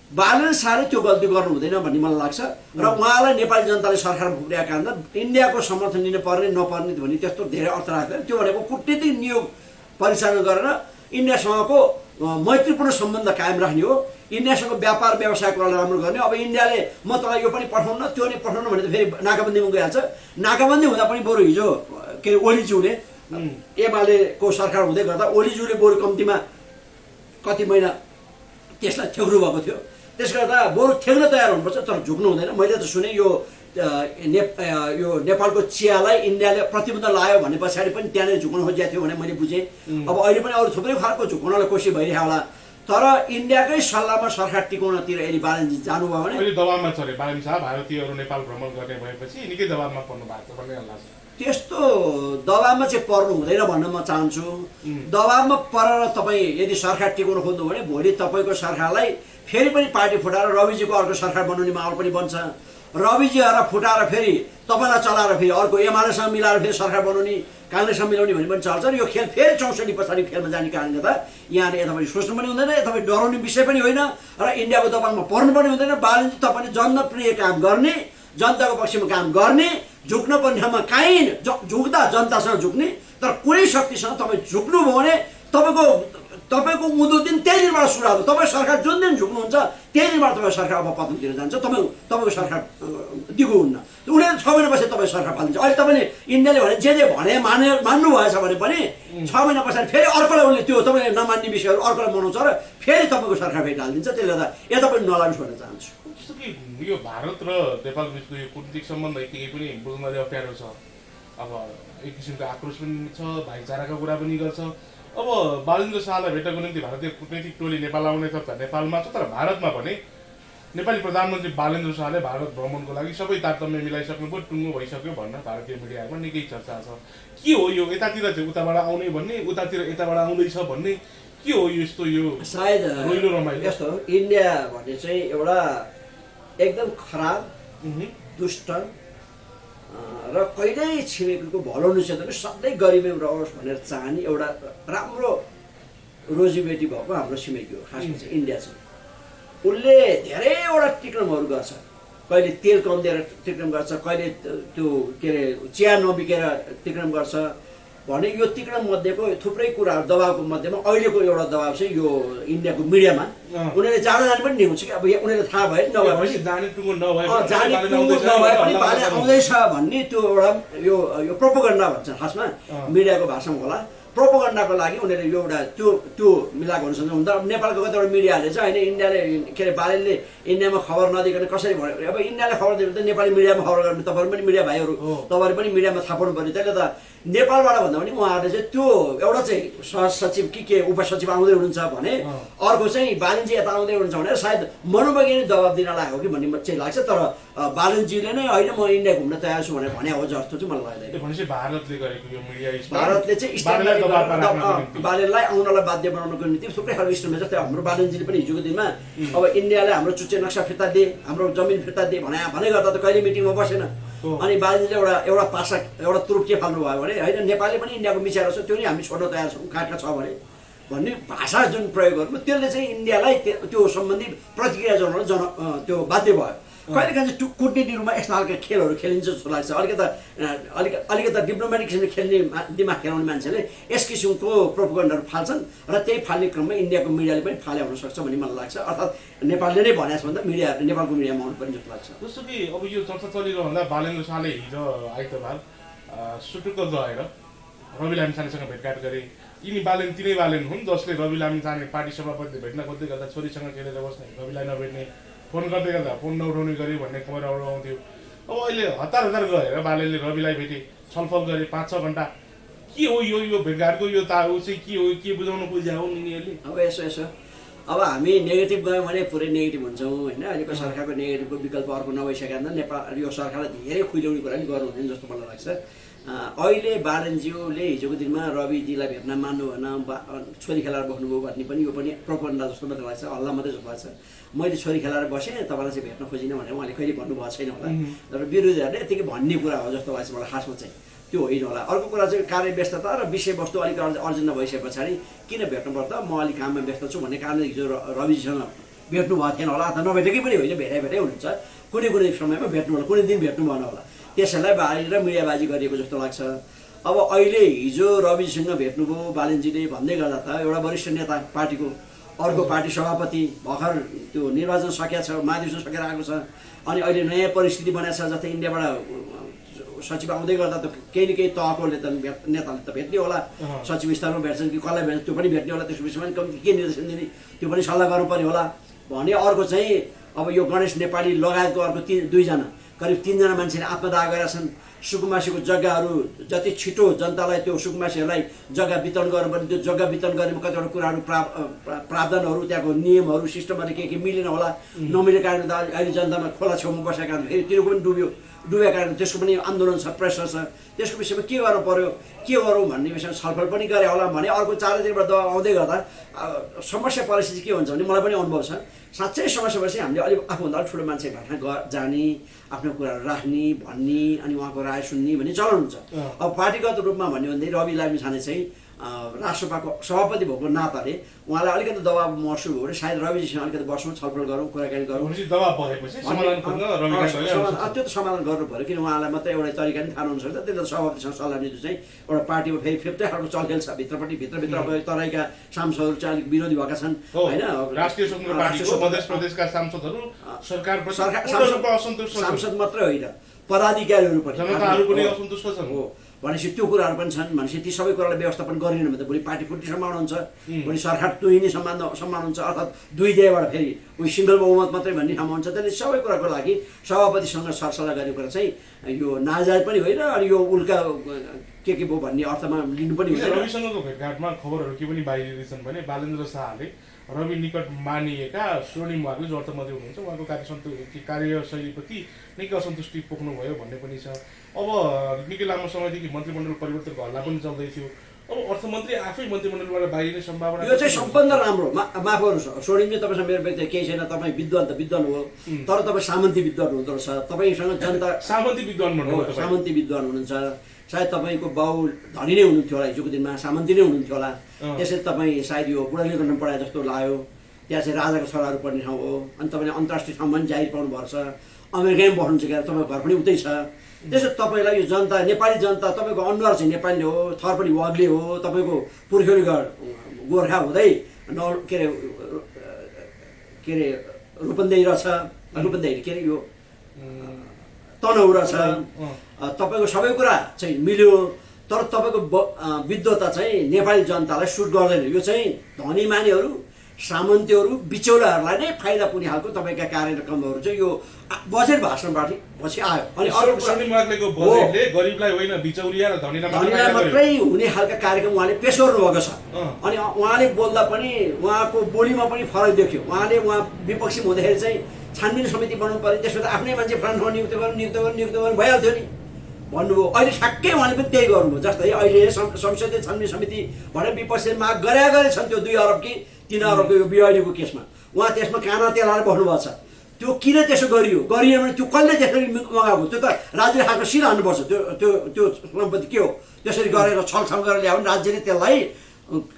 S2: बालेन्द्र शाहले त्यो गल्ती गर्नु हुँदैन भन्ने मलाई लाग्छ। र उहाँलाई नेपाली जनताले सरकार पुग्याएको कारणले इन्डियाको समर्थन लिनु पर्ने नपर्ने भन्ने त्यस्तो धेरै अर्थ राख्दैन। त्यो भनेको कूटनीतिक नियोग परिचालन गरेर इन्डियासँगको मैत्रीपूर्ण सम्बन्ध कायम राख्ने हो, इन्डियासँग व्यापार व्यवसाय कुरालाई राम्रो गर्ने। अब इन्डियाले म तँलाई यो पनि पठाउन त्यो नै पठाउनु भने त फेरि नाकाबन्दीमा गइहाल्छ। नाकाबन्दी हुँदा पनि बरु हिजो के अरे ओलीज्यूले एमालेको सरकार हुँदै गर्दा ओलीज्यूले बरु कम्तीमा कति महिना त्यसलाई थेग्नु भएको थियो। त्यसले गर्दा बरु थेग्न तयार हुनुपर्छ, तर झुक्नु हुँदैन। मैले त सुने यो नेपालको चियालाई इन्डियाले प्रतिबन्ध लायो भने पछाडि पनि त्यहाँनिर झुक्न खोजिएको थियो भने मैले बुझेँ। अब अहिले पनि अरू थुप्रै खालको झुक्नलाई कोसिस भइरहेको होला, तर इन्डियाकै सल्लाहमा सरकार टिकाउनतिर यदि बालेन्द्रजी जानुभयो भने
S1: अहिले दबावमा चले बालेन्द्र शाह भारतीयहरू नेपाल भ्रमण गर्ने भएपछि निकै दबावमा पर्नु भएको छ भन्ने लाग्छ।
S2: त्यस्तो दबावमा चाहिँ पर्नु हुँदैन भन्न म चाहन्छु। दबावमा परेर तपाईँ यदि सरकार टिकाउन खोज्नु भने भोलि तपाईँको सरकारलाई फेरि पनि पार्टी फुटाएर रविजीको अर्को सरकार बनाउने माहौल पनि बन्छ। रविजीहरूलाई फुटाएर फेरि तपाईँलाई चलाएर फेरि अर्को एमालेसँग मिलाएर फेरि सरकार बनाउने, काङ्ग्रेससँग मिलाउने भन्ने पनि चल्छ। र यो खेल फेरि 64 पछाडि खेलमा जाने कारणले गर्दा यहाँले यतापट्टि सोच्नु पनि हुँदैन, यतापट्टि डराउने विषय पनि होइन र इन्डियाको दबावमा पर्नु पनि हुँदैन। बालेन्द्रजी तपाईँले जनप्रिय काम गर्ने, जनताको पक्षमा काम गर्ने, झुक्न पर्ने ठाउँमा काहीँ झुक्दा जनतासँग झुक्ने, तर कुनै शक्तिसँग तपाईँ झुक्नुभयो भने तपाईँको तपाईँको उँधो दिन त्यही दिनबाट सुरु हुन्छ। तपाईँ सरकार जुन दिन झुक्नुहुन्छ त्यही दिनबाट तपाईँ सरकार अब पतनतिर जान्छ। तपाईँको सरकार दिगो हुन्न। उनीहरू 6 महिनापछि तपाईँ सरकार पालिन्छ। अहिले तपाईँले इन्डियाले भने जे भने मान्नु भएछ भने पनि 6 महिना पछाडि फेरि अर्कोलाई उसले त्यो तपाईँले नमान्ने विषयहरू अर्कोलाई बनाउँछ र फेरि तपाईँको सरकार फेरि हालिदिन्छ। त्यसले गर्दा यता पनि नलाग्नुहोस् भन्न चाहन्छु।
S1: जस्तो कि यो भारत र नेपाल बिचको यो कूटनीतिक सम्बन्ध केही पनि बुझ्न अप्ठ्यारो छ। अब एक किसिमको आक्रोश पनि छ, भाइचाराको कुरा पनि गर्छ। अब बालेन्द्र शाहलाई भेट्नको निम्ति भारतीय कूटनीतिक टोली नेपाल आउनेछ त नेपालमा छ, तर भारतमा भने नेपाली प्रधानमन्त्री बालेन्द्र शाहले भारत भ्रमणको लागि सबै तारतम्य मिलाइसक्नुभयो, टुङ्गो भइसक्यो भन्न भारतीय मिडियाहरूमा निकै चर्चा छ। के हो यो? यतातिर चाहिँ उताबाट आउने भन्ने, उतातिर यताबाट आउँदैछ भन्ने, के हो यो यस्तो? यो
S2: सायद
S1: रोइलो रमाइलो
S2: यस्तो इन्डिया भन्ने चाहिँ एउटा एकदम खराब, दुष्ट र कहिल्यै छिमेकीको भलो नसोचेर सधैँ गरिबी रहोस् भनेर चाहने एउटा राम्रो रोजीबेटी भएको हाम्रो छिमेकी हो। खासमा चाहिँ इन्डिया छ। उसले धेरैवटा टिक्रमहरू गर्छ। कहिले तेल कम दिएर टिक्रम गर्छ, कहिले त्यो के अरे चिया नबिकेर टिक्रम गर्छ भने यो टिक्रम मध्येको थुप्रै कुराहरू दबावको मध्येमा अहिलेको एउटा दबाव चाहिँ यो इन्डियाको मिडियामा उनीहरूले जाने पनि न्युज कि अब उनीहरूले थाहा भयो नभए पनि जाने टुङ्गो नभए पनि बाले आउँदैछ भन्ने त्यो एउटा यो प्रोपोगन्डा भन्छ खासमा मिडियाको भाषामा होला। प्रोपोगन्डाको लागि उनीहरूले यो एउटा त्यो मिलाएको हुनसक्छ। हुन त नेपालको कतिवटा मिडियाहरूले चाहिँ होइन इन्डियाले के अरे बालेनले इन्डियामा खबर नदिकन कसरी भन्यो। अब इन्डियाले खबर दियो भने त नेपाली मिडियामा खबर गर्नु, तपाईँहरू पनि मिडिया भाइहरू तपाईँहरू पनि मिडियामा थाहा पाउनु पऱ्यो। त्यसले त नेपालबाट भन्दा पनि उहाँहरूले चाहिँ त्यो एउटा चाहिँ सहसचिव के उपसचिव आउँदै हुनुहुन्छ भने अर्को चाहिँ बालेनजी यता आउँदै हुनुहुन्छ भनेर सायद मनोवैज्ञानिक दबाब दिन लागेको कि भन्ने चाहिँ लाग्छ। तर बालेनजीले नै होइन म इन्डिया घुम्न तयार छु भनेर भने हो जस्तो चाहिँ मलाई लाग्दैन। भारतले चाहिँ बालेनलाई आउनलाई बाध्य बनाउनको निम्ति थुप्रै खालको स्टेपमा, जस्तै हाम्रो बालेनजीले पनि हिजोको दिनमा अब इन्डियाले हाम्रो चुच्चे नक्सा फिर्ता दिए, हाम्रो जमिन फिर्ता दिए भने गर्दा त कहिले मिटिङमा बसेन। अनि बालेनजीले एउटा पासा एउटा तुरुप के फाल्नु भयो भने होइन नेपालले पनि इन्डियाको मिसाएर छ, त्यो नि हामी छोड्न तयार छौँ काटका छ भने भन्ने भाषा जुन प्रयोग गर्नु त्यसले चाहिँ इन्डियालाई त्यो सम्बन्धी प्रतिक्रिया जनाउन त्यो बाध्य भयो। कहिलेकाहीँ चाहिँ कूटनीति रूपमा यस्ता खालका खेलहरू खेलिन्छ जस्तो लाग्छ। अलिकता डिप्लोमेटिक किसिमले खेल्ने दिमाग खेलाउने मान्छेले यस किसिमको प्रोपोगन्डाहरू फाल्छन् र त्यही फाल्ने क्रममा इन्डियाको मिडियाले पनि फाले हुनसक्छ भन्ने मलाई लाग्छ। अर्थात् नेपालले नै भनेको छ भन्दा मिडियाहरूले नेपालको मिडियामा आउनु पर्ने जस्तो लाग्छ।
S1: जस्तो कि अब यो चर्चा चलिरहँदा बालेन्द्र शाहले हिजो आइतबार सुटुक्क गएर रवि लामिछानेसँग भेटघाट गरे। यिनी बालेन तिनै बालेन हुन् जसले रवि लामिछाने पार्टी सभापतिले भेट्न खोज्दै गर्दा छोरीसँग खेलेर बस्ने, रविलाई नभेट्ने, फोन गर्दै गर्दा फोन नउठाउने गरे भन्ने खबरहरू आउँथ्यो। अब अहिले हतार गएर बालेनले रविलाई भेटे, छलफल गरे 5-6 घन्टा। के हो यो भेटघाटको यो ताउ चाहिँ के हो? के बुझाउन खोज्या हो यिनीहरूले?
S2: अब यसो अब हामी नेगेटिभ गयौँ भने पुरै नेगेटिभ हुन्छौँ होइन। अहिलेको सरकारको नेगेटिभको विकल्प अर्को नभइसकेका हुँदा नेपाल यो सरकारलाई धेरै खुइल्याउने कुरा पनि गर्नु हुँदैन जस्तो मलाई लाग्छ। अहिले बालेनज्यूले हिजोको दिनमा रविजीलाई भेट्न मान्नु भएन, छोरी खेलाएर बस्नुभयो भन्ने पनि यो पनि प्रोपोगन्डा जस्तो मात्रै लाग्छ, हल्ला मात्रै जस्तो लाग्छ। मैले छोरी खेलाएर बसेँ तपाईँलाई चाहिँ भेट्न खोजिनँ भनेर उहाँले कहिले भन्नुभएको छैन होला। तर विरोधीहरूले यतिकै भन्ने कुरा हो जस्तो लाग्छ मलाई खासमा चाहिँ, त्यो होइन होला। अर्को कुरा चाहिँ कार्यव्यस्तता र विषयवस्तु अलिक अर्जेन्ट नभइसके पछाडि किन भेट्नु पर्दा म अलिक काममा व्यस्त छु भन्ने कारणले हिजो रविजीसँग भेट्नु भएको थिएन होला, अथवा नभेटेकै पनि होइन, भेटै हुनुहुन्छ। कुनै समयमा भेट्नु होला, कुनै दिन भेट्नु भएन होला। त्यसैलाई बाहिर मिडियाबाजी गरिएको जस्तो लाग्छ। अब अहिले हिजो रविजीसँग भेट्नुभयो बालेनजीले भन्दै गर्दा त एउटा वरिष्ठ नेता पार्टीको, अर्को पार्टी सभापति भर्खर त्यो निर्वाचन सकिया छ, महाधिवेशन सकेर आएको छ। अनि अहिले नयाँ परिस्थिति बनाएको छ, जस्तै इन्डियाबाट सचिव आउँदै गर्दा त केही न केही तहको नेताले त भेट्ने होला, सचिव स्तरमा भेट्छन् कि कसलाई भेट्छ त्यो पनि भेट्ने होला। त्यसको विषयमा कम्ती के निर्देशन दिने त्यो पनि सल्लाह गर्नु पर्ने होला भने। अर्को चाहिँ अब यो गणेश नेपाली लगायतको अर्को 2जना करिब 3जना मान्छेले आत्मदाह गरेका छन्। सुकुम्बासीको जग्गाहरू जति छिटो जनतालाई त्यो सुकुम्बासीहरूलाई जग्गा वितरण गर्नुपर्ने, त्यो जग्गा वितरण गर्नेमा कतिवटा कुराहरू प्रावधानहरू त्यहाँको नियमहरू सिस्टमहरू के मिलेन होला। नमिलेको कारणले त अहिले जनतामा खोला छेउमा बसेका कारण फेरि तिनीहरूको पनि डुबेको कारण त्यसको पनि आन्दोलन छ, प्रेसर छ। त्यसको विषयमा के गर्नु पर्यो, के गरौँ भन्ने विषयमा छलफल पनि गरे होला भने। अर्को चारैतिरबाट दबाब आउँदै गर्दा समस्या परिस्थिति के हुन्छ भने मलाई पनि अनुभव छ। साँच्चै समस्या भएपछि हामीले अलिक आफूभन्दा अलिक ठुलो मान्छे भेट्न जाने, आफ्नो कुराहरू राख्ने, भन्ने, अनि उहाँको राय सुन्ने भन्ने चलन हुन्छ। अब पार्टीगत रूपमा भन्यो भने रवि लामिछाने चाहिँ राष्ट्रसभाको सभापति भएको नाताले उहाँलाई अलिकति दबाब महसुस भयो भने सायद रविजीसँग अलिकति बसौँ, छलफल गरौँ, कुराकानी गरौँ। त्यो त समाधान गर्नु पऱ्यो, किन उहाँलाई मात्रै एउटा तरिका नि थाहा हुनसक्छ। त्यसले सभापतिसँग सल्लाह लिनु चाहिँ एउटा पार्टीमा फेरि फिर्तै खालको चलखेल छ भित्रपट्टि। भित्रभित्र अब तराईका सांसदहरू चाहिँ अलिक विरोधी भएका छन् होइन। सांसद मात्रै होइन, पदाधिकारीहरू पनि हो भनेपछि त्यो कुराहरू पनि छन्। भनेपछि ती सबै कुरालाई व्यवस्थापन गरिएन भने त भोलि पार्टी फुट्ने सम्भावना हुन्छ, भोलि सरकार तुहिने सम्भावना हुन्छ, अर्थात् दुई दिएबाट फेरि उही सिङ्गल बहुमत मात्रै भन्ने ठाउँमा हुन्छ। त्यसले सबै कुराको लागि सभापतिसँग सरसल्लाह गर्ने कुरा चाहिँ यो नाजायज पनि होइन, अनि यो उल्का के भयो भन्ने अर्थमा लिनु पनि होइन।
S1: रविसँगको भेटघाटमा खबरहरू के पनि बाहिरिँदैछन् भने बालेन्द्र शाहले रवि निकट मानिएका स्वर्णिम उहाँको जो अर्थमन्त्री हुनुहुन्छ उहाँको कार्यशैलीप्रति निकै असन्तुष्टि पोख्नु भयो भन्ने पनि छ। अब निकै लामो समयदेखि मन्त्रीमण्डल परिवर्तनको हल्ला पनि चल्दै थियो। अब अर्थमन्त्री आफै मन्त्रीमण्डलबाट बाहिरिने सम्भावना
S2: यो चाहिँ सम्बन्ध राम्रो। माफ गर्नुहोस् स्वर्णिमजी, तपाईँसँग मेरो व्यक्ति केही छैन, तपाईँ विद्वान त विद्वान हो, तर तपाईँ सामन्ती विद्वान हुँदो रहेछ। तपाईँसँग जनता
S1: सामन्ती
S2: विद्वान हुनुहुन्छ। सायद तपाईँको बाउ धनी नै हुनुहुन्थ्यो होला, हिजोको दिनमा सामन्ती नै हुनुहुन्थ्यो होला। त्यसरी तपाईँ सायद यो बुढानीकण्ठमा पढाए जस्तो लाग्यो। त्यहाँ चाहिँ राजाको छोराहरू पढ्ने ठाउँ हो, अनि तपाईँले अन्तर्राष्ट्रिय ठाउँमा पनि जाहिर पाउनु भएको छ, अमेरिकामै बस्नुहुन्छ क्या, तपाईँको घर पनि उतै छ। त्यसो तपाईँलाई यो जनता, नेपाली जनता, तपाईँको अनुहार चाहिँ नेपाली हो, थर पनि वाग्ले हो, तपाईँको पुर्ख्यौली गोर्खा हुँदै के अरे रूपन्देही रहेछ, रूपन्देही के अरे यो तनहु रहेछ। तपाईँको सबै कुरा चाहिँ मिल्यो, तर तपाईँको विद्वता चाहिँ नेपाली जनतालाई सुट गर्दैन। यो चाहिँ धनी मानेहरू, सामन्तीहरू, बिचौलाहरूलाई नै फाइदा पुग्ने खालको तपाईँका कार्यक्रमहरू चाहिँ यो बजेट भाषणबाट पछि आयो। अनि धनीलाई मात्रै हुने खालका कार्यक्रम उहाँले पेस गर्नुभएको छ। अनि उहाँले बोल्दा पनि उहाँको बोलीमा पनि फरक देखियो। उहाँले विपक्षी हुँदाखेरि चाहिँ छानबिन समिति बनाउनु पऱ्यो, त्यसमा त आफ्नै मान्छे फ्रन्टमा नियुक्त गर्नु भइहाल्थ्यो नि भन्नुभयो। अहिले ठ्याक्कै उहाँले पनि त्यही गर्नुभयो। जस्तै अहिले संसदीय छानबिन समिति भनेर विपक्षीले माग गरे छन् त्यो 2 अरब कि 3 अरबको यो बिवाडीको केसमा। उहाँ त्यसमा काना तेलाएर बस्नुभएको छ। त्यो किन त्यसो गरियो भने त्यो कसले त्यसरी मगाएको? त्यो त राज्यले खाएको सिल हान्नुपर्छ। त्यो सम्पत्ति के हो त्यसरी गरेर छलछल गरेर ल्यायो भने राज्यले त्यसलाई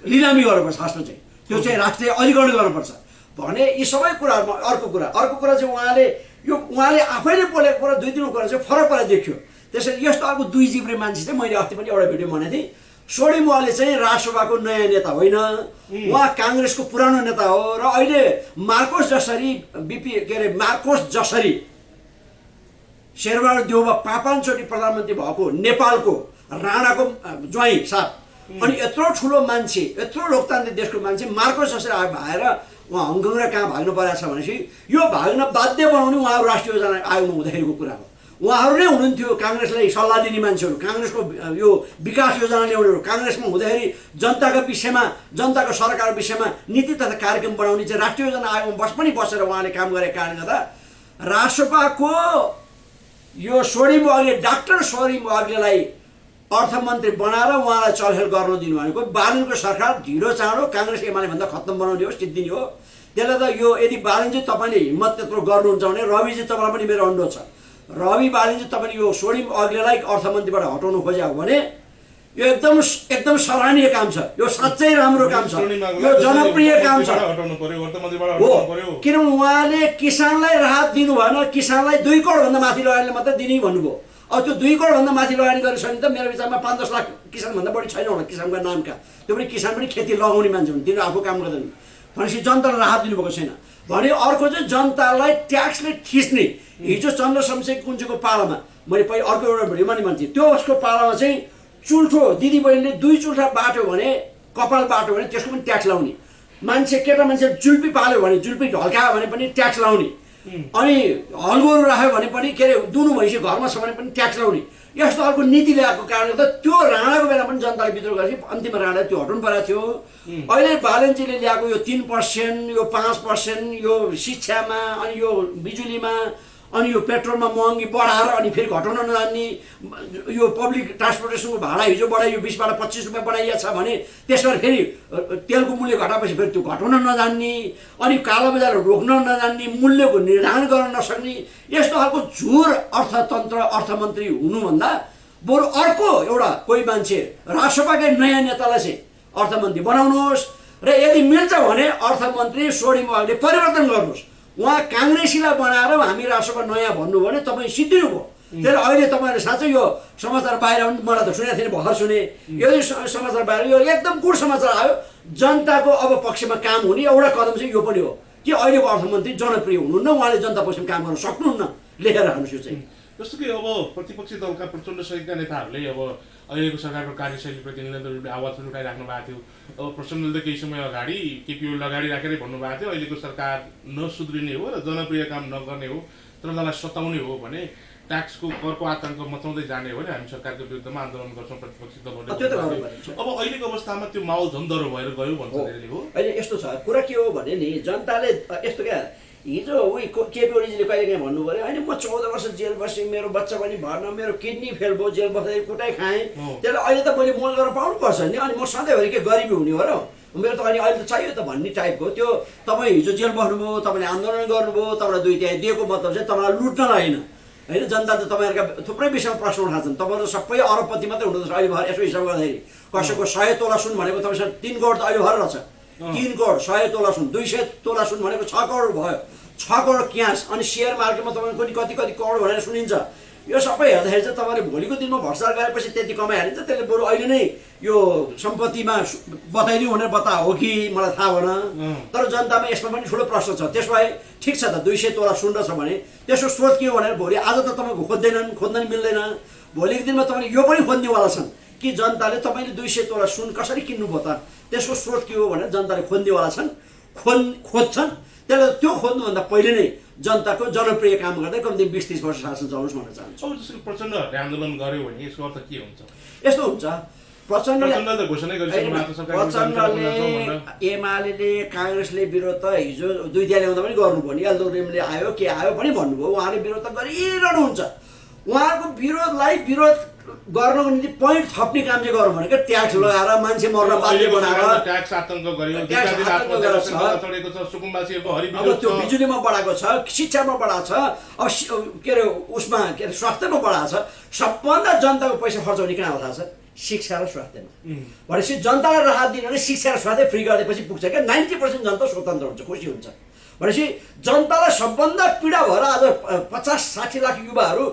S2: लिलामी गर्नुपर्छ। खासमा चाहिँ त्यो चाहिँ राष्ट्रिय अधिकरण गर्नुपर्छ भने यी सबै कुराहरूमा अर्को कुरा चाहिँ उहाँले आफैले बोलेको कुरा 2-3 कुरा चाहिँ फरक परेर देखियो। त्यसरी यस्तो अर्को 2 जिब्रे मान्छे चाहिँ मैले अस्ति पनि एउटा भिडियो भनेको थिएँ। स्वर्णिम उहाँले चाहिँ राष्ट्रसभाको नयाँ नेता होइन, उहाँ काङ्ग्रेसको पुरानो नेता हो। र अहिले मार्कोस जसरी शेरबहादुर देउवा 5-5चोटि प्रधानमन्त्री भएको नेपालको राणाको ज्वाइँ साथ, अनि यत्रो ठुलो मान्छे, यत्रो लोकतान्त्रिक देशको मान्छे मार्कोस जसरी भएर उहाँ हङकङ र कहाँ भाग्नु परेको छ भनेपछि यो भाग्न बाध्य बनाउने उहाँहरू राष्ट्रिय योजना आयोगमा हुँदाखेरिको कुरा हो। उहाँहरू नै हुनुहुन्थ्यो काङ्ग्रेसलाई सल्लाह दिने मान्छेहरू, काङ्ग्रेसको यो विकास योजना ल्याउनेहरू, काङ्ग्रेसमा हुँदाखेरि जनताको विषयमा, जनताको सरकारको विषयमा नीति तथा कार्यक्रम बनाउने चाहिँ राष्ट्रिय योजना आयोगमा बसेर उहाँले काम गरेको कारणले गर्दा राष्ट्रसभाको यो स्वर्णिम वाग्ले, डाक्टर स्वर्णिम वाग्लेलाई अर्थमन्त्री बनाएर उहाँलाई चलखेल गर्न दिनु भनेको बालनको सरकार ढिलो चाँडो काङ्ग्रेस एमाले भन्दा खत्तम बनाउने हो, सिद्धिने हो। त्यसले त यो यदि बालनजी तपाईँले हिम्मत त्यत्रो गर्नुहुन्छ भने रविजी तपाईँलाई पनि मेरो अनुरोध छ, रवि बालनजी तपाईँले यो स्वर्णिम वाग्लेलाई अर्थमन्त्रीबाट हटाउनु खोजेको हो भने यो एकदम सराहनीय काम छ। यो साँच्चै राम्रो काम छ, यो जनप्रिय काम छ हो। किनभने उहाँले किसानलाई राहत दिनु भएन, किसानलाई 2 करोडभन्दा माथि लगानीले मात्रै दिने भन्नुभयो। अब त्यो 2 करोडभन्दा माथि लगानी गरेछ भने त मेरो विचारमा 5-10 लाख किसानभन्दा बढी छैन होला किसानको नामका। त्यो पनि किसान पनि खेती लगाउने मान्छे हुन्, तिनीहरू आफू काम गर्दैन भनेपछि जनतालाई राहत दिनुभएको छैन भने। अर्को चाहिँ जनतालाई ट्याक्सले थिच्ने। हिजो चन्द्रशमशेर कुञ्जको पालामा मैले पहिला अर्को एउटा भिडियोमा नि मान्छे त्यो उसको पालामा चाहिँ चुल्ठो दिदीबहिनीले 2 चुल्ठा बाट्यो भने, कपाल बाट्यो भने त्यसको पनि ट्याक्स लाउने। मान्छे केटा मान्छे जुल्पी पाल्यो भने, जुल्पी ढल्कायो भने पनि ट्याक्स लाउने। अनि हलगोरु राख्यो भने पनि के अरे दुनु भैँसी घरमा छ भने पनि ट्याक्स लाउने। यस्तो अर्को नीति ल्याएको कारणले त त्यो राणाको बेला पनि जनताले विद्रोह गरेपछि अन्तिममा राणाले त्यो हटाउनु परेको थियो। अहिले बालनजीले ल्याएको यो 3%, यो 5%, यो शिक्षामा, अनि यो बिजुलीमा, अनि यो पेट्रोलमा महँगी बढाएर अनि फेरि घटाउन नजान्ने, यो पब्लिक ट्रान्सपोर्टेसनको भाडा हिजो बढायो 20बाट 25 रुपियाँ बनाइएको छ भने त्यसबाट फेरि तेलको मूल्य घटाएपछि फेरि त्यो घटाउन नजान्ने, अनि कालोबजार रोक्न नजान्ने, मूल्यको निर्धारण गर्न नसक्ने, यस्तो खालको झुर अर्थमन्त्री हुनुभन्दा बरु अर्को एउटा कोही मान्छे राष्ट्रसभाकै नयाँ नेतालाई चाहिँ अर्थमन्त्री बनाउनुहोस् र यदि मिल्छ भने अर्थमन्त्री स्वर्णिम वाग्ले परिवर्तन गर्नुहोस्। उहाँ काङ्ग्रेसीलाई बनाएर हामी राष्ट्रसभा नयाँ भन्नु भने तपाईँ सिद्धिनु भयो। त्यसले अहिले तपाईँहरूले साँच्चै यो समाचार बाहिर मलाई त सुनेको थिएन, भर्खर सुने। यो समाचार बाहिर यो एकदम गुड समाचार आयो। जनताको अब पक्षमा काम हुने एउटा कदम चाहिँ यो पनि हो कि अहिलेको अर्थमन्त्री जनप्रिय हुनुहुन्न, उहाँले जनता पक्षमा काम गर्न सक्नुहुन्न। लेखेर राख्नुहोस् यो चाहिँ।
S1: जस्तो कि अब प्रतिपक्षी दलका प्रचण्ड सहितका नेताहरूले अब अहिलेको सरकारको कार्यशैलीप्रति निरन्तर रूपले आवाज पनि उठाइराख्नु भएको थियो। अब प्रचण्डले त केही समय अगाडि केपी ओली अगाडि राखेरै भन्नुभएको थियो अहिलेको सरकार नसुध्रिने हो र जनप्रिय काम नगर्ने हो, जनतालाई सताउने हो भने ट्याक्सको करको आतङ्क मचाउँदै जाने हो भने हामी सरकारको विरुद्धमा आन्दोलन गर्छौँ प्रतिपक्षी दलहरूले। अब अहिलेको अवस्थामा त्यो माहौल झन् डह्रो भएर गयो भन्छ धेरै हो।
S2: अहिले यस्तो छ कुरा के हो भने नि जनताले यस्तो क्या हिजो उही केपी ओलीजीले कहिले काहीँ भन्नु पऱ्यो होइन म 14 वर्ष जेल बसेँ, मेरो बच्चा पनि भएन, मेरो किडनी फेल भयो, जेल बस्दाखेरि कुटाइ खाएँ, त्यसलाई अहिले त मैले मोल गरेर पाउनुपर्छ नि, अनि म सधैँभरि के गरिबी हुने हो र मेरो त अहिले त चाहियो त भन्ने टाइपको। त्यो तपाईँ हिजो जेल बस्नुभयो, तपाईँले आन्दोलन गर्नुभयो, तपाईँलाई 2 तिहाई दिएको मतलब चाहिँ तपाईँलाई लुट्नलाई होइन। जनता त तपाईँहरूका थुप्रै विषयमा प्रश्न उठाउँछन्। तपाईँहरू सबै अरबपति मात्रै हुनुहुन्छ अहिले भएर यसो हिसाब गर्दाखेरि कसैको 100 तोला सुन भनेको तपाईँसँग 3 करोड त अहिले भएर रहेछ। 3 करोड 100 तोला सुन, 200 तोला सुन भनेको 6 करोड भयो। 6 करोड क्यास, अनि सेयर मार्केटमा तपाईँको कति कति करोड भनेर सुनिन्छ। यो सबै हेर्दाखेरि चाहिँ तपाईँले भोलिको दिनमा भ्रष्टाचार गरेपछि त्यति कमाइहालिन्छ। त्यसले बरु अहिले नै यो सम्पत्तिमा बताइदिउँ भनेर बता हो कि मलाई थाहा भएन। तर जनतामा यसमा पनि ठुलो प्रश्न छ। त्यसो भए ठिक छ त 200 तोला सुन रहेछ भने त्यसको स्रोत के हो भनेर भोलि आज त तपाईँको खोज्न मिल्दैन, भोलिको दिनमा तपाईँले यो पनि खोज्नेवाला छन् कि जनताले तपाईँले 200 तोला सुन कसरी किन्नुभयो त, त्यसको स्रोत के हो भनेर जनताले खोज्नेवाला छन्, खोज्छन्। त्यसले त्यो खोज्नुभन्दा पहिले नै जनताको जनप्रिय काम गर्दै कम्ती 20-30 वर्ष शासन चलाउनुहोस् भन्न चाहन्छु।
S1: अब जसरी प्रचण्डहरूले आन्दोलन गर्यो भने यसको अर्थ के हुन्छ?
S2: यस्तो हुन्छ, प्रचण्डले एमाले काङ्ग्रेसले विरोध त हिजो 2 तिहाई ल्याउँदा पनि गर्नुभयो नि, एल्दोरेमले आयो के आयो पनि भन्नुभयो, उहाँले विरोध त गरिरहनुहुन्छ। उहाँहरूको विरोधलाई विरोध गर्नको निम्ति पोइन्ट थप्ने काम चाहिँ गरौँ भनेको ट्याक्स लगाएर मान्छे मर्न बाध्य बनाएर
S1: ट्याक्स आतङ्क गर्यो। अब
S2: त्यो बिजुलीमा बढाएको छ, शिक्षामा बढाएको छ, अब के अरे उसमा के अरे स्वास्थ्यमा बढाएको छ। सबभन्दा जनताको पैसा खर्च हुने कहाँ थाहा छ? शिक्षा र स्वास्थ्यमा। भनेपछि जनतालाई राहत दिनु भने शिक्षा र स्वास्थ्य फ्री गरिदिएपछि पुग्छ क्या। 90% जनता स्वतन्त्र हुन्छ, खुसी हुन्छ। भनेपछि जनतालाई सबभन्दा पीडा भएर आज 50-60 लाख युवाहरू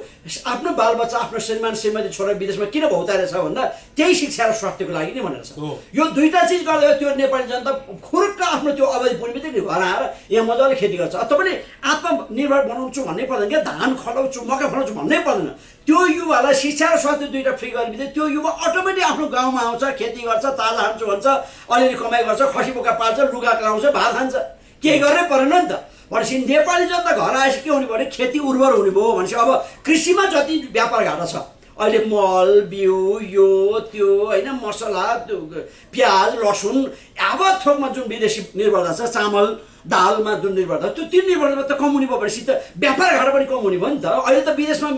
S2: आफ्नो बालबच्चा आफ्नो श्रीमान श्रीमती छोरा विदेशमा किन भौताइरहेछ भन्दा त्यही शिक्षा र स्वास्थ्यको लागि नै भनेर छ। यो दुईटा चिज गर्दा त्यो नेपाली जनता खुरुक्क आफ्नो त्यो अवधि पुँजीमै घर आएर यहाँ मजाले खेती गर्छ। तपाईँले आत्मनिर्भर बनाउँछु भन्नै पर्दैन क्या, धान खटाउँछु मकै फलाउँछु भन्नै पर्दैन। त्यो युवालाई शिक्षा र स्वास्थ्य दुईटा फ्री गरिदिँदै त्यो युवा अटोमेटिक आफ्नो गाउँमा आउँछ, खेती गर्छ, ताजा खान्छु भन्छ, अलिअलि कमाइ गर्छ, खसी बोका पाल्छ, लुगा लाउँछ, भात खान्छ, केही गर्नै परेन नि त। भनेपछि नेपाली जनता घर आएपछि के हुने भने खेती उर्वर हुने भयो। भनेपछि अब कृषिमा जति व्यापार घाटा छ अहिले मल बिउ यो त्यो होइन, मसला प्याज लसुन अब थोकमा जुन विदेशी निर्भरता छ, चामल दालमा जुन निर्भरता त्यो तीन निर्भरता त कम हुने भयो। भनेपछि त व्यापार घाटा पनि कम हुने भयो नि त। अहिले त विदेशमा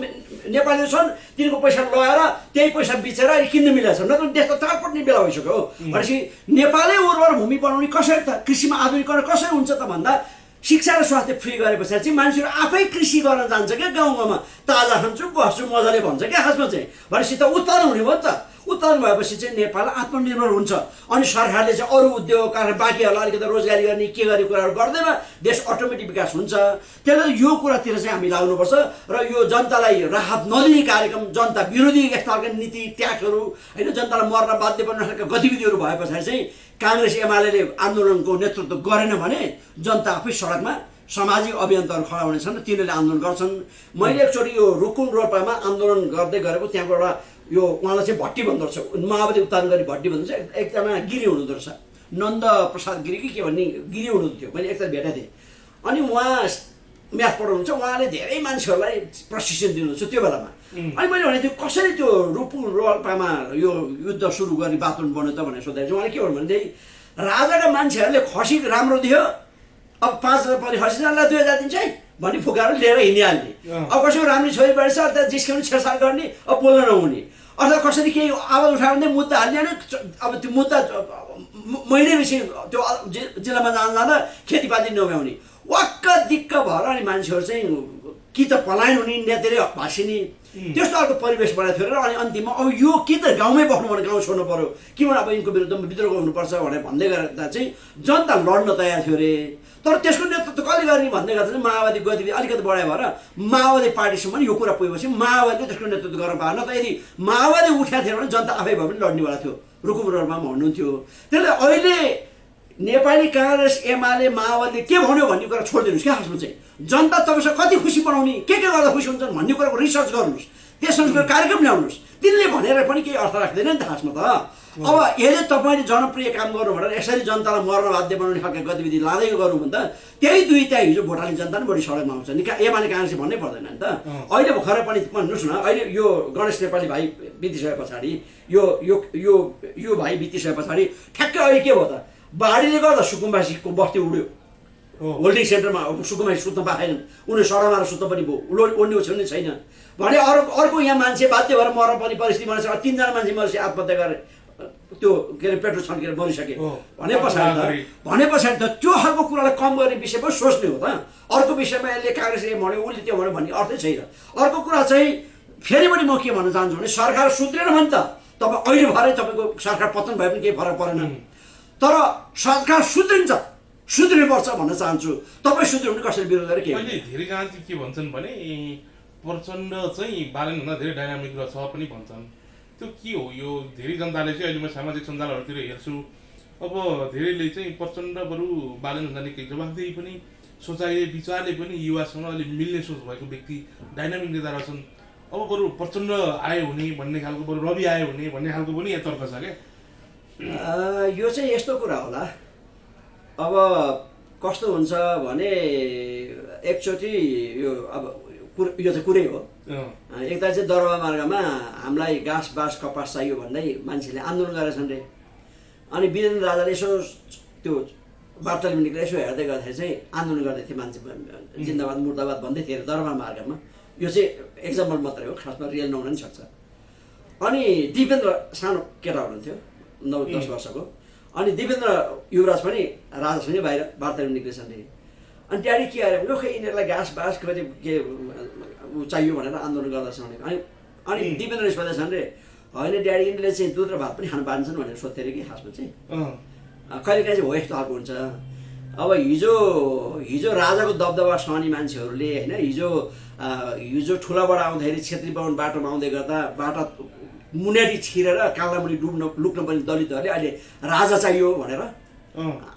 S2: नेपाली छन्, तिनीहरूको पैसा लगाएर त्यही पैसा बेचेर अहिले किन्न मिलेको छ, नत्र देश त तालपट्ने बेला भइसक्यो। भनेपछि नेपालै उर्वर भूमि बनाउने कसरी त, कृषिमा आधुनिकरण कसरी हुन्छ त भन्दा शिक्षा र स्वास्थ्य फ्री गरे पछाडि चाहिँ मान्छेहरू आफै कृषि गर्न जान्छ क्या, गाउँ गाउँमा ताजा खान्छु बस्छु मजाले भन्छ क्या खासमा चाहिँ। भनेपछि त उत्पादन हुने भयो नि त। उत्पादन भएपछि चाहिँ नेपाल आत्मनिर्भर हुन्छ। अनि सरकारले चाहिँ अरू उद्योग बाँकीहरूलाई अलिकति रोजगारी गर्ने के गर्ने कुराहरू गर्दैन, देश अटोमेटिक विकास हुन्छ। त्यसले यो कुरातिर चाहिँ हामी लाग्नुपर्छ र यो जनतालाई राहत नदिने कार्यक्रम, जनता विरोधी यस्ता खालका नीति ट्याक्सहरू होइन, जनतालाई मर्न बाध्य बन्न खालका गतिविधिहरू भए पछाडि चाहिँ काङ्ग्रेस एमाले आन्दोलनको नेतृत्व गरेन भने जनता आफै सडकमा सामाजिक अभियन्ताहरू खडा हुनेछन् र तिनीहरूले आन्दोलन गर्छन्। मैले एकचोटि यो रुकुम रोल्पामा आन्दोलन गर्दै गरेको त्यहाँको एउटा यो उहाँलाई चाहिँ भट्टी भन्दो रहेछ, माओवादी उत्तान गरी भट्टी भन्दो रहेछ, एकजना गिरी हुनुहुँदो रहेछ, नन्द प्रसाद गिरी कि के भन्ने गिरी हुनुहुन्थ्यो, मैले एकताल भेटेको थिएँ। अनि उहाँ म्याथ पढाउनुहुन्छ, उहाँले धेरै मान्छेहरूलाई प्रशिक्षण दिनुहुन्छ त्यो बेलामा। अनि मैले भने त्यो कसरी त्यो रुकुम रोल्पामा यो युद्ध सुरु गर्ने वातावरण बन्यो त भनेर सोद्धाखेरि उहाँले के भन्नु भनेदेखि राजाका मान्छेहरूले खसी राम्रो दियो, अब 5,000 पनि खसीलाई 2,000 दिन्छ है भन्ने फुकाएर लिएर हिँडिहाल्ने। अब कसैको राम्रो छोरी बाँड्छ अर्थात् जिस्काउने छेडछाड गर्ने, अब बोल्न नहुने, अर्थात् कसरी केही आवाज उठायो भने मुद्दा हालिहाल्ने। अब त्यो मुद्दा महिनैपछि त्यो जिल्लामा जाँदा खेतीपाती नभ्याउने वाक्क दिक्क भएर अनि मान्छेहरू चाहिँ कि त पलायन हुने इन्डियातिरै भासिने त्यस्तो अर्को परिवेश बनाएको थियो र अनि अन्तिममा अब यो कि त गाउँमै बस्नु भने गाउँ छोड्नु पर्यो कि अब यिनको विरुद्धमा विद्रोह गर्नुपर्छ भनेर भन्दै गर्दा चाहिँ जनता लड्न तयार थियो अरे। तर त्यसको नेतृत्व कसले गर्ने भन्दै गर्दा चाहिँ माओवादी गतिविधि अलिकति बढायो भएर माओवादी पार्टीसम्म यो कुरा पुगेपछि माओवादीले त्यसको नेतृत्व गर्न पाएन। त यदि माओवादी उठाएको थियो भने जनता आफै भए पनि लड्नेवाला थियो, रुकुम रोडमा हुनुहुन्थ्यो। त्यसले अहिले नेपाली काङ्ग्रेस एमाले माओवादीले के भन्यो भन्ने कुरा छोडिदिनुहोस् क्या। खासमा चाहिँ जनता तपाईँसँग कति खुसी बनाउने के गर्दा खुसी हुन्छन् भन्ने कुराको रिसर्च गर्नुहोस्, त्यसमा कार्यक्रम ल्याउनुहोस्। तिनले भनेर पनि केही अर्थ राख्दैन नि त खासमा त। अब यसले तपाईँले जनप्रिय काम गर्नु भनेर यसरी जनतालाई मर्न बाध्य बनाउने खालको गतिविधि लाँदै गर्नु भने त त्यही दुई त्यहाँ हिजो भोटाले जनता पनि बढी सडकमा आउँछ नि। एमाले काङ्ग्रेस भन्नै पर्दैन नि त। अहिले भर्खरै पनि भन्नुहोस् न, अहिले यो गणेश नेपाली भाइ बितिसके पछाडि यो यो यो यो भाइ बितिसके पछाडि ठ्याक्कै अहिले के भयो त, बाढीले गर्दा सुकुम्बासीको बस्ती उड्यो, होल्डिङ सेन्टरमा सुकुम्बासी सुत्न पाएनन्, उनीहरू सडकमा सुत्न पनि भयो, ओड्ने ओछ्याउने छैन भने अर्को यहाँ मान्छे बाध्य भएर मर्न पर्ने परिस्थिति बनेछ। 3 जना मान्छे मरेपछि आत्महत्या गरे, त्यो के अरे पेट्रोल छन्केर मरिसके भने पछाडि त त्यो खालको कुरालाई कम गर्ने विषयमा सोच्ने हो त। अर्को विषयमा यसले काङ्ग्रेसले भन्यो उसले त्यो भन्यो भन्ने अर्थै छैन। अर्को कुरा चाहिँ फेरि पनि म के भन्न चाहन्छु भने सरकार सुध्रेन भने त तपाईँ अहिले भरे तपाईँको सरकार पतन भए पनि केही फरक परेन, तर सरकार सुध्रिनुपर्छ भन्न चाहन्छु। तपाईँ सुध्रिनु भने कसरी विरोध गरेर के
S1: अहिले धेरै जना चाहिँ के भन्छन् भने प्रचण्ड चाहिँ बालनभन्दा धेरै डाइनामिक छ पनि भन्छन्। त्यो के हो? यो धेरै जनताले चाहिँ अहिले म सामाजिक सञ्जालहरूतिर हेर्छु, अब धेरैले चाहिँ प्रचण्ड बरु बालनभन्दा निकै जवाफदेही पनि सोचाइले विचारले पनि युवासँग अलि मिल्ने सोच भएको व्यक्ति डाइनामिक नेता रहेछन्। अब बरु प्रचण्ड आयो हुने भन्ने खालको, बरु रवि आयो हुने भन्ने खालको पनि यहाँ तर्क छ क्या।
S2: यो चाहिँ यस्तो कुरा होला, अब कस्तो हुन्छ भने एकचोटि यो अब यो चाहिँ कुरै हो। एकता चाहिँ दरबार मार्गमा हामीलाई घाँस बाँस कपास चाहियो भन्दै मान्छेले आन्दोलन गरेछन् रे। अनि वीरेन्द्र राजाले यसो त्यो वार्ताले निक्लेर यसो हेर्दै गर्दाखेरि चाहिँ आन्दोलन गर्दै थिए मान्छे, जिन्दाबाद मुर्दाबाद भन्दै थिए दरबार मार्गमा। यो चाहिँ एक्जाम्पल मात्रै हो, खासमा रियल नहुन पनि सक्छ। अनि दिपेन्द्र सानो केटा हुनुहुन्थ्यो 9-10 वर्षको, अनि दिपेन्द्र युवराज पनि राजासँगै बाहिर वार्ताले निक्लेछन् रे। अनि ड्याडी के आयो भने खै यिनीहरूलाई घाँस बाँस कति के चाहियो भनेर आन्दोलन गर्दछ भने अनि दिपेन्द्रले सोधेछन् रे, होइन ड्याडी यिनीहरूले चाहिँ दुध र भात पनि खान पाइन्छन् भनेर सोध्थ्यो अरे कि खासमा चाहिँ। कहिलेकाहीँ चाहिँ हो यस्तो खालको हुन्छ। अब हिजो राजाको दबदबा सहने मान्छेहरूले होइन, हिजो ठुलाबाट आउँदाखेरि छेत्री बाहुन बाटोमा आउँदै गर्दा बाटो मुनियाटी छिरेर कालामुनि लुक्न पनि दलितहरूले अहिले राजा चाहियो भनेर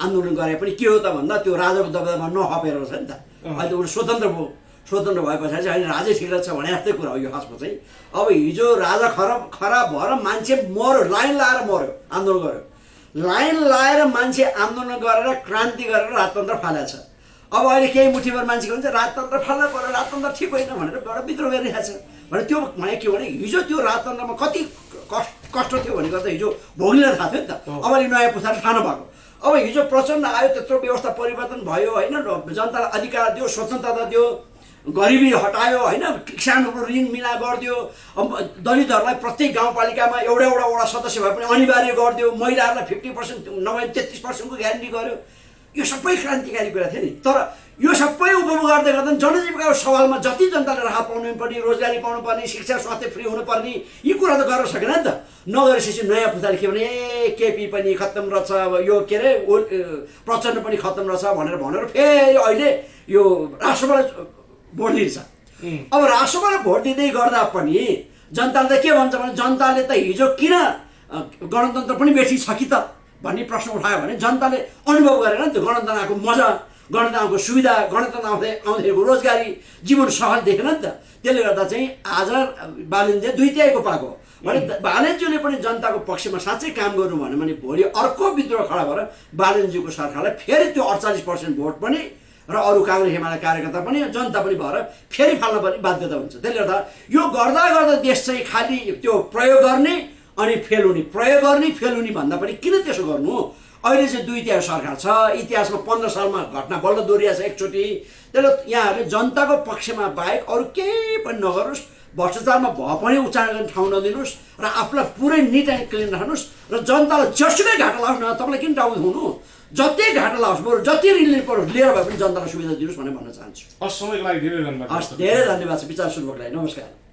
S2: आन्दोलन गरे पनि के हो त भन्दा त्यो राजाको दबदबामा नहपेर छ नि त। अहिले उनीहरू स्वतन्त्र भयो, स्वतन्त्र भए पछाडि चाहिँ अहिले राजै ठिक छ भने जस्तै कुरा हो यो खासमा चाहिँ। अब हिजो राजा खराब भएर मान्छे मर्यो, लाइन लाएर मर्यो, आन्दोलन गर्यो, लाइन लाएर मान्छे आन्दोलन गरेर क्रान्ति गरेर राजतन्त्र फालेको छ। अब अहिले केही मुठीभर मान्छे भन्छ राजतन्त्र फाल्न पर्यो, राजतन्त्र ठिक होइन भनेर गएर विद्रोह गरिरहेको छ भने त्यो भने के भने हिजो त्यो राजतन्त्रमा कति कष्ट थियो भन्ने गर्दा हिजो भोग्लिन थाहा थियो नि त। अब अहिले नयाँ पुस्ताले ठानो भएको। अब हिजो प्रचण्ड आयो, त्यत्रो व्यवस्था परिवर्तन भयो होइन, जनतालाई अधिकार दियो, स्वतन्त्रता दियो, गरिबी हटायो होइन, किसानहरूको ऋण मिला गरिदियो, दलितहरूलाई प्रत्येक गाउँपालिकामा एउटा वडा सदस्य भए पनि अनिवार्य गरिदियो, महिलाहरूलाई 50% नभए 33% ग्यारेन्टी गर्यो। यो सबै क्रान्तिकारी कुरा थियो नि। तर यो सबै उपभोग गर्दै गर्दा जनजीविकाको सवालमा जति जनताले राहत पाउनुपर्ने, रोजगारी पाउनुपर्ने, शिक्षा स्वास्थ्य फ्री हुनुपर्ने यी कुरा त गर्न सकेन नि त। नगरेपछि नयाँ पुस्ताले के भने केपी पनि खत्तम रहेछ, अब यो के अरे प्रचण्ड पनि खत्तम रहेछ भनेर फेरि अहिले यो राष्ट्रपतिलाई भोट दिन्छ। अब राष्ट्रपतिलाई भोट दिँदै गर्दा पनि जनताले त के भन्छ भने जनताले त हिजो किन गणतन्त्र पनि बेसी छ कि त भन्ने प्रश्न उठायो भने जनताले अनुभव गरेर नि त गणतन्त्र आएको मजा, गणतन्त्र आएको सुविधा, गणतन्त्र आउँदाखेरिको रोजगारी, जीवन सहज देखेन नि त। त्यसले गर्दा चाहिँ आज बालनले दुई तिहाईको पाएको भने बालनज्यूले पनि जनताको पक्षमा साँच्चै काम गर्नु भन्यो भने भोलि अर्को विद्रोह खडा भएर बालनज्यूको सरकारलाई फेरि त्यो 48% भोट पनि र अरू काङ्ग्रेस एमाले कार्यकर्ता पनि जनता पनि भएर फेरि फाल्न पनि बाध्यता हुन्छ। त्यसले गर्दा यो गर्दा देश चाहिँ खालि त्यो प्रयोग गर्ने अनि फेल हुने भन्दा पनि किन त्यसो गर्नु? अहिले चाहिँ दुई तिहाई सरकार छ, इतिहासमा 15 सालमा घटना बल्ल दोहोरिएको छ एकचोटि। त्यसले यहाँहरूले जनताको पक्षमा बाहेक अरू केही पनि नगर्नुहोस्, भ्रष्टाचारमा भए पनि उचाल्ने ठाउँ नदिनुहोस् र आफूलाई पुरै निट एन्ड क्लिन राख्नुहोस् र जनतालाई जसुकै घाटा लाग्नुहोस् न, तपाईँलाई किन डाउन हुनु? जति घाटा लाओस् बरु जति ऋण लिनु परोस् लिएर भए पनि जनतालाई सुविधा दिनुहोस् भनेर भन्न चाहन्छु।
S1: समयको लागि धेरै धन्यवाद।
S2: धेरै धन्यवाद छ विचार सुन्नुको लागि। नमस्कार।